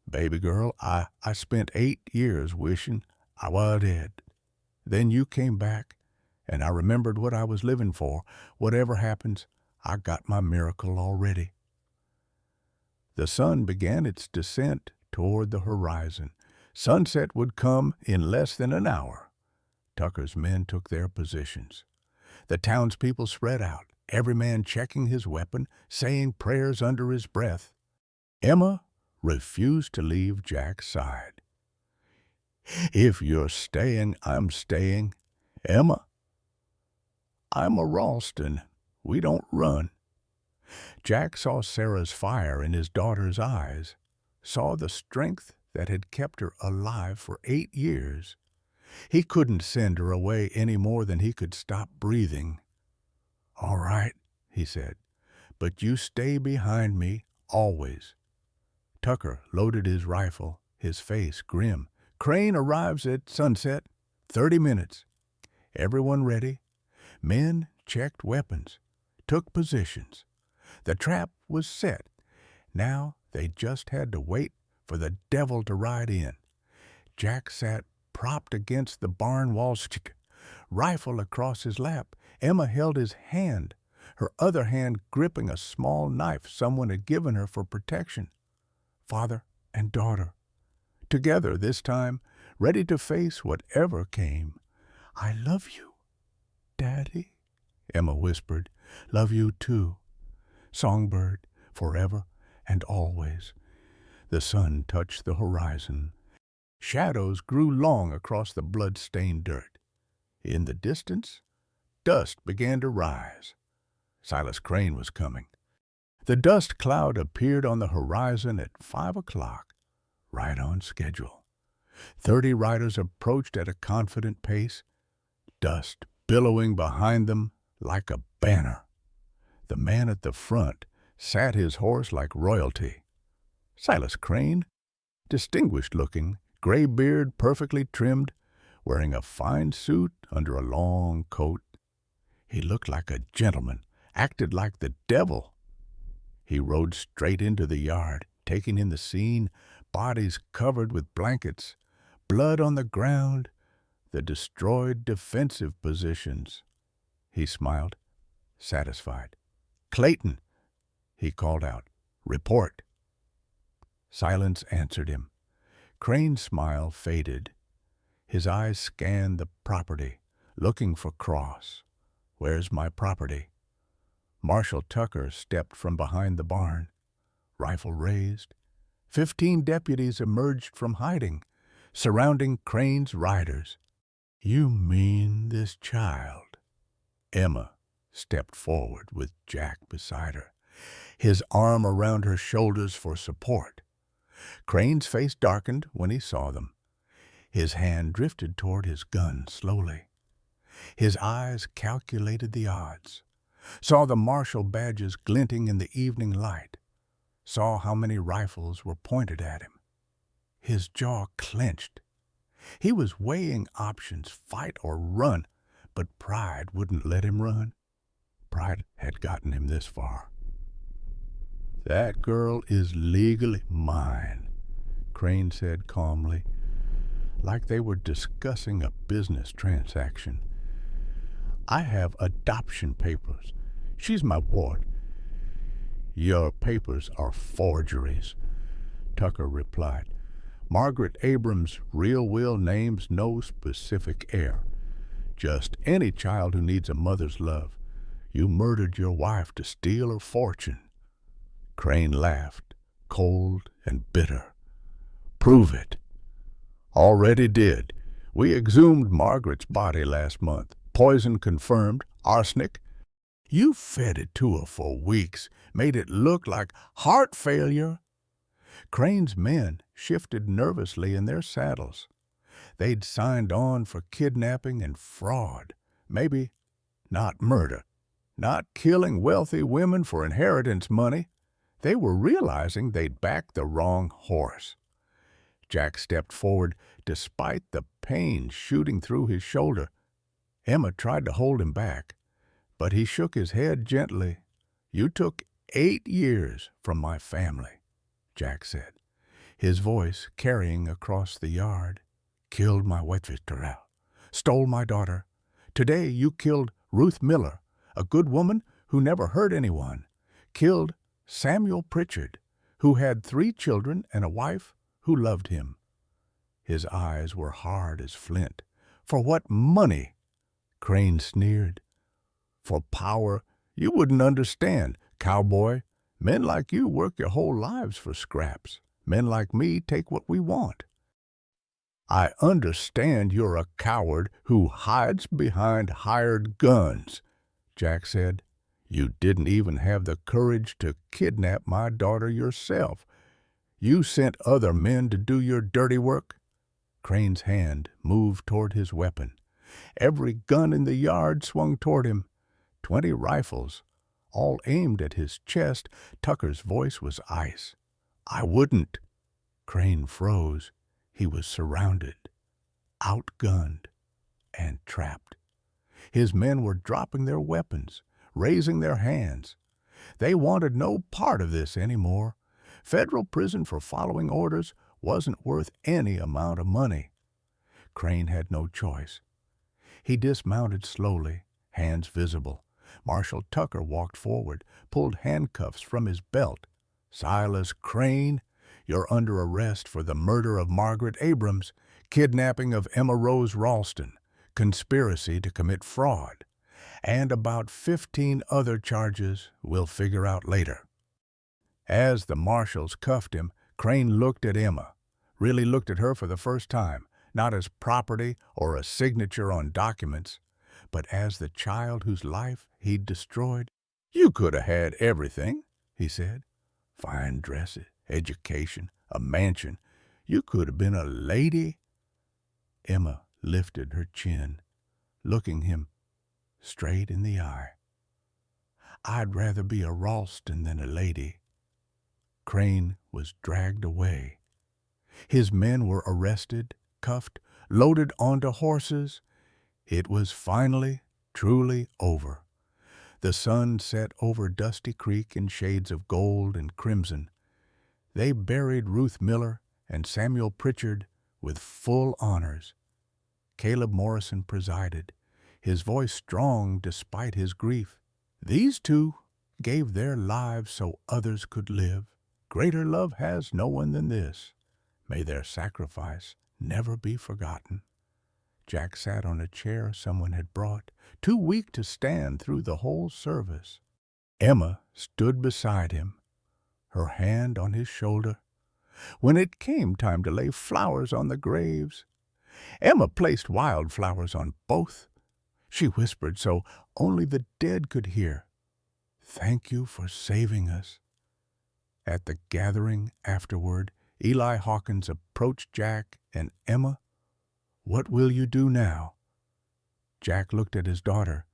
"Baby girl, I spent 8 years wishing I was dead. Then you came back, and I remembered what I was living for. Whatever happens, I got my miracle already." The sun began its descent toward the horizon. Sunset would come in less than an hour. Tucker's men took their positions. The townspeople spread out, every man checking his weapon, saying prayers under his breath. Emma refused to leave Jack's side. "If you're staying, I'm staying. Emma, I'm a Ralston. We don't run." Jack saw Sarah's fire in his daughter's eyes, saw the strength that had kept her alive for 8 years. He couldn't send her away any more than he could stop breathing. "All right," he said, "but you stay behind me, always." Tucker loaded his rifle, his face grim. "Crane arrives at sunset. 30 minutes. Everyone ready." Men checked weapons, took positions. The trap was set. Now they just had to wait for the devil to ride in. Jack sat propped against the barn wall, rifle across his lap. Emma held his hand, her other hand gripping a small knife someone had given her for protection. Father and daughter, together this time, ready to face whatever came. "I love you, Daddy," Emma whispered. "Love you too, Songbird, forever and always." The sun touched the horizon. Shadows grew long across the blood-stained dirt. In the distance, dust began to rise. Silas Crane was coming. The dust cloud appeared on the horizon at 5 o'clock, right on schedule. 30 riders approached at a confident pace, dust billowing behind them like a banner. The man at the front sat his horse like royalty. Silas Crane, distinguished-looking, gray beard perfectly trimmed, wearing a fine suit under a long coat. He looked like a gentleman, acted like the devil. He rode straight into the yard, taking in the scene, bodies covered with blankets, blood on the ground, the destroyed defensive positions. He smiled, satisfied. "Clayton," he called out, "report." Silence answered him. Crane's smile faded. His eyes scanned the property, looking for Cross. "Where's my property?" Marshal Tucker stepped from behind the barn, rifle raised. 15 deputies emerged from hiding, surrounding Crane's riders. "You mean this child?" Emma stepped forward with Jack beside her, his arm around her shoulders for support. Crane's face darkened when he saw them. His hand drifted toward his gun slowly. His eyes calculated the odds, saw the marshal badges glinting in the evening light, saw how many rifles were pointed at him. His jaw clenched. He was weighing options, fight or run, but pride wouldn't let him run. Pride had gotten him this far. "That girl is legally mine," Crane said calmly, like they were discussing a business transaction. "I have adoption papers. She's my ward." "Your papers are forgeries," Tucker replied. "Margaret Abrams' real will names no specific heir. Just any child who needs a mother's love. You murdered your wife to steal her fortune." Crane laughed, cold and bitter. "Prove it." "Already did. We exhumed Margaret's body last month. Poison confirmed. Arsenic. You fed it to her for weeks, made it look like heart failure." Crane's men shifted nervously in their saddles. They'd signed on for kidnapping and fraud. Maybe not murder. Not killing wealthy women for inheritance money. They were realizing they'd backed the wrong horse. Jack stepped forward despite the pain shooting through his shoulder. Emma tried to hold him back, but he shook his head gently. "You took 8 years from my family," Jack said, his voice carrying across the yard. "Killed my Wetvisterau, stole my daughter. Today you killed Ruth Miller, a good woman who never hurt anyone. Killed Samuel Pritchard, who had 3 children and a wife who loved him." His eyes were hard as flint. "For what money?" Crane sneered. "For power you wouldn't understand, cowboy. Men like you work your whole lives for scraps. Men like me take what we want." "I understand you're a coward who hides behind hired guns," Jack said. "You didn't even have the courage to kidnap my daughter yourself. You sent other men to do your dirty work." Crane's hand moved toward his weapon. Every gun in the yard swung toward him. 20 rifles, all aimed at his chest. Tucker's voice was ice. "I wouldn't." Crane froze. He was surrounded, outgunned, and trapped. His men were dropping their weapons, raising their hands. They wanted no part of this anymore. Federal prison for following orders wasn't worth any amount of money. Crane had no choice. He dismounted slowly, hands visible. Marshal Tucker walked forward, pulled handcuffs from his belt. "Silas Crane, you're under arrest for the murder of Margaret Abrams, kidnapping of Emma Rose Ralston, conspiracy to commit fraud, and about 15 other charges we'll figure out later." As the marshals cuffed him, Crane looked at Emma, really looked at her for the first time, not as property or a signature on documents, but as the child whose life he'd destroyed. "You could have had everything," he said. "Fine dresses, education, a mansion. You could have been a lady." Emma lifted her chin, looking him straight in the eye. "I'd rather be a Ralston than a lady." Crane was dragged away. His men were arrested, cuffed, loaded onto horses. It was finally, truly over. The sun set over Dusty Creek in shades of gold and crimson. They buried Ruth Miller and Samuel Pritchard with full honors. Caleb Morrison presided, his voice strong despite his grief. "These two gave their lives so others could live. Greater love has no one than this. May their sacrifice never be forgotten." Jack sat on a chair someone had brought, too weak to stand through the whole service. Emma stood beside him, her hand on his shoulder. When it came time to lay flowers on the graves, Emma placed wildflowers on both. She whispered so only the dead could hear, "Thank you for saving us." At the gathering afterward, Eli Hawkins approached Jack and Emma. "What will you do now?" Jack looked at his daughter.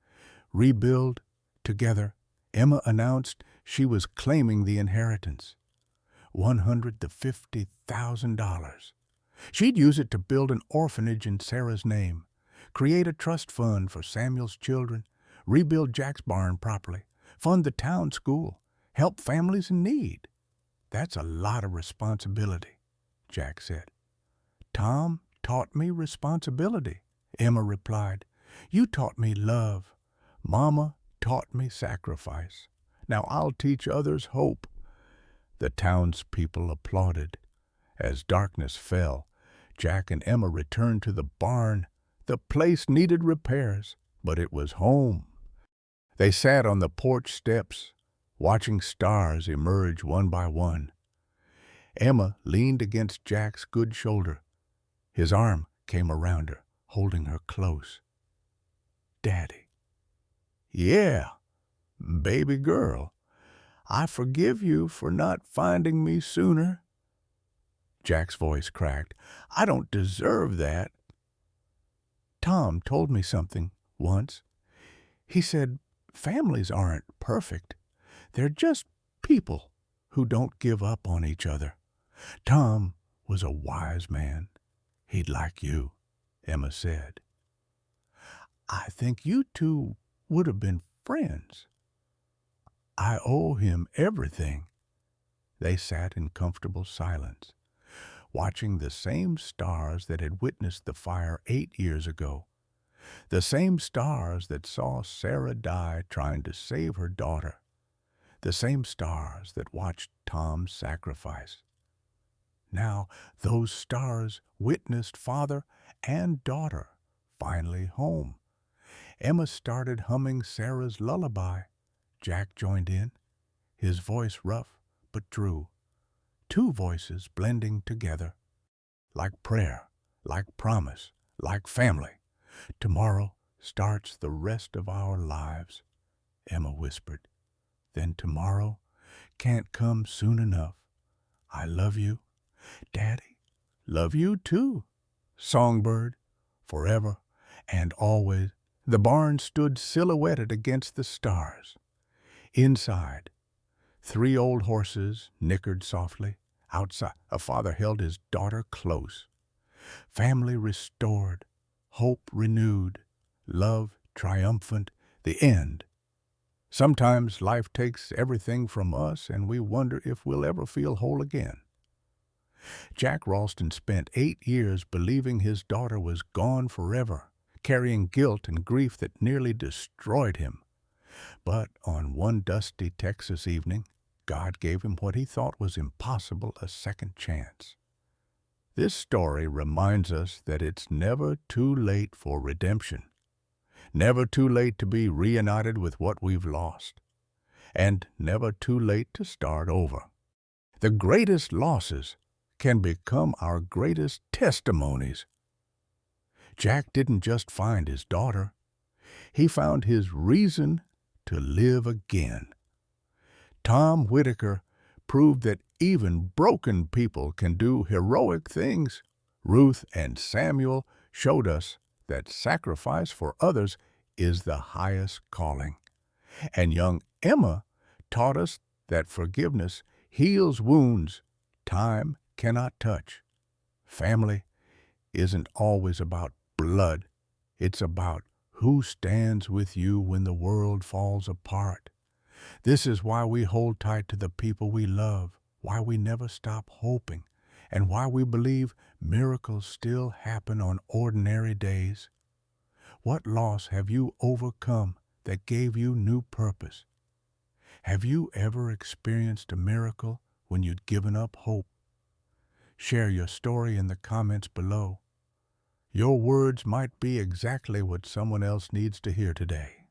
"Rebuild together." Emma announced she was claiming the inheritance. $150,000. She'd use it to build an orphanage in Sarah's name, create a trust fund for Samuel's children, rebuild Jack's barn properly, fund the town school, help families in need. That's a lot of responsibility, Jack said. Tom taught me responsibility, Emma replied. You taught me love. Mama taught me sacrifice. Now I'll teach others hope. The townspeople applauded. As darkness fell, Jack and Emma returned to the barn. The place needed repairs, but it was home. They sat on the porch steps, watching stars emerge one by one. Emma leaned against Jack's good shoulder. His arm came around her, holding her close. Daddy. Yeah, baby girl, I forgive you for not finding me sooner. Jack's voice cracked. I don't deserve that. Tom told me something once. He said, families aren't perfect. They're just people who don't give up on each other. Tom was a wise man. He'd like you, Emma said. I think you two would have been friends. I owe him everything. They sat in comfortable silence, watching the same stars that had witnessed the fire 8 years ago, the same stars that saw Sarah die trying to save her daughter, the same stars that watched Tom's sacrifice. Now those stars witnessed father and daughter finally home. Emma started humming Sarah's lullaby. Jack joined in, his voice rough but true. Two voices blending together, like prayer, like promise, like family. Tomorrow starts the rest of our lives, Emma whispered. Then tomorrow can't come soon enough. I love you. Daddy, love you too. Songbird, forever and always. The barn stood silhouetted against the stars. Inside, 3 old horses nickered softly. Outside, a father held his daughter close. Family restored, hope renewed, love triumphant, the end. Sometimes life takes everything from us and we wonder if we'll ever feel whole again. Jack Ralston spent 8 years believing his daughter was gone forever, carrying guilt and grief that nearly destroyed him. But on one dusty Texas evening, God gave him what he thought was impossible, a second chance. This story reminds us that it's never too late for redemption, never too late to be reunited with what we've lost, and never too late to start over. The greatest losses can become our greatest testimonies. Jack didn't just find his daughter, he found his reason to live again. Tom Whitaker proved that even broken people can do heroic things. Ruth and Samuel showed us that sacrifice for others is the highest calling. And young Emma taught us that forgiveness heals wounds time cannot touch. Family isn't always about blood. It's about who stands with you when the world falls apart. This is why we hold tight to the people we love, why we never stop hoping, and why we believe miracles still happen on ordinary days. What loss have you overcome that gave you new purpose? Have you ever experienced a miracle when you'd given up hope? Share your story in the comments below. Your words might be exactly what someone else needs to hear today.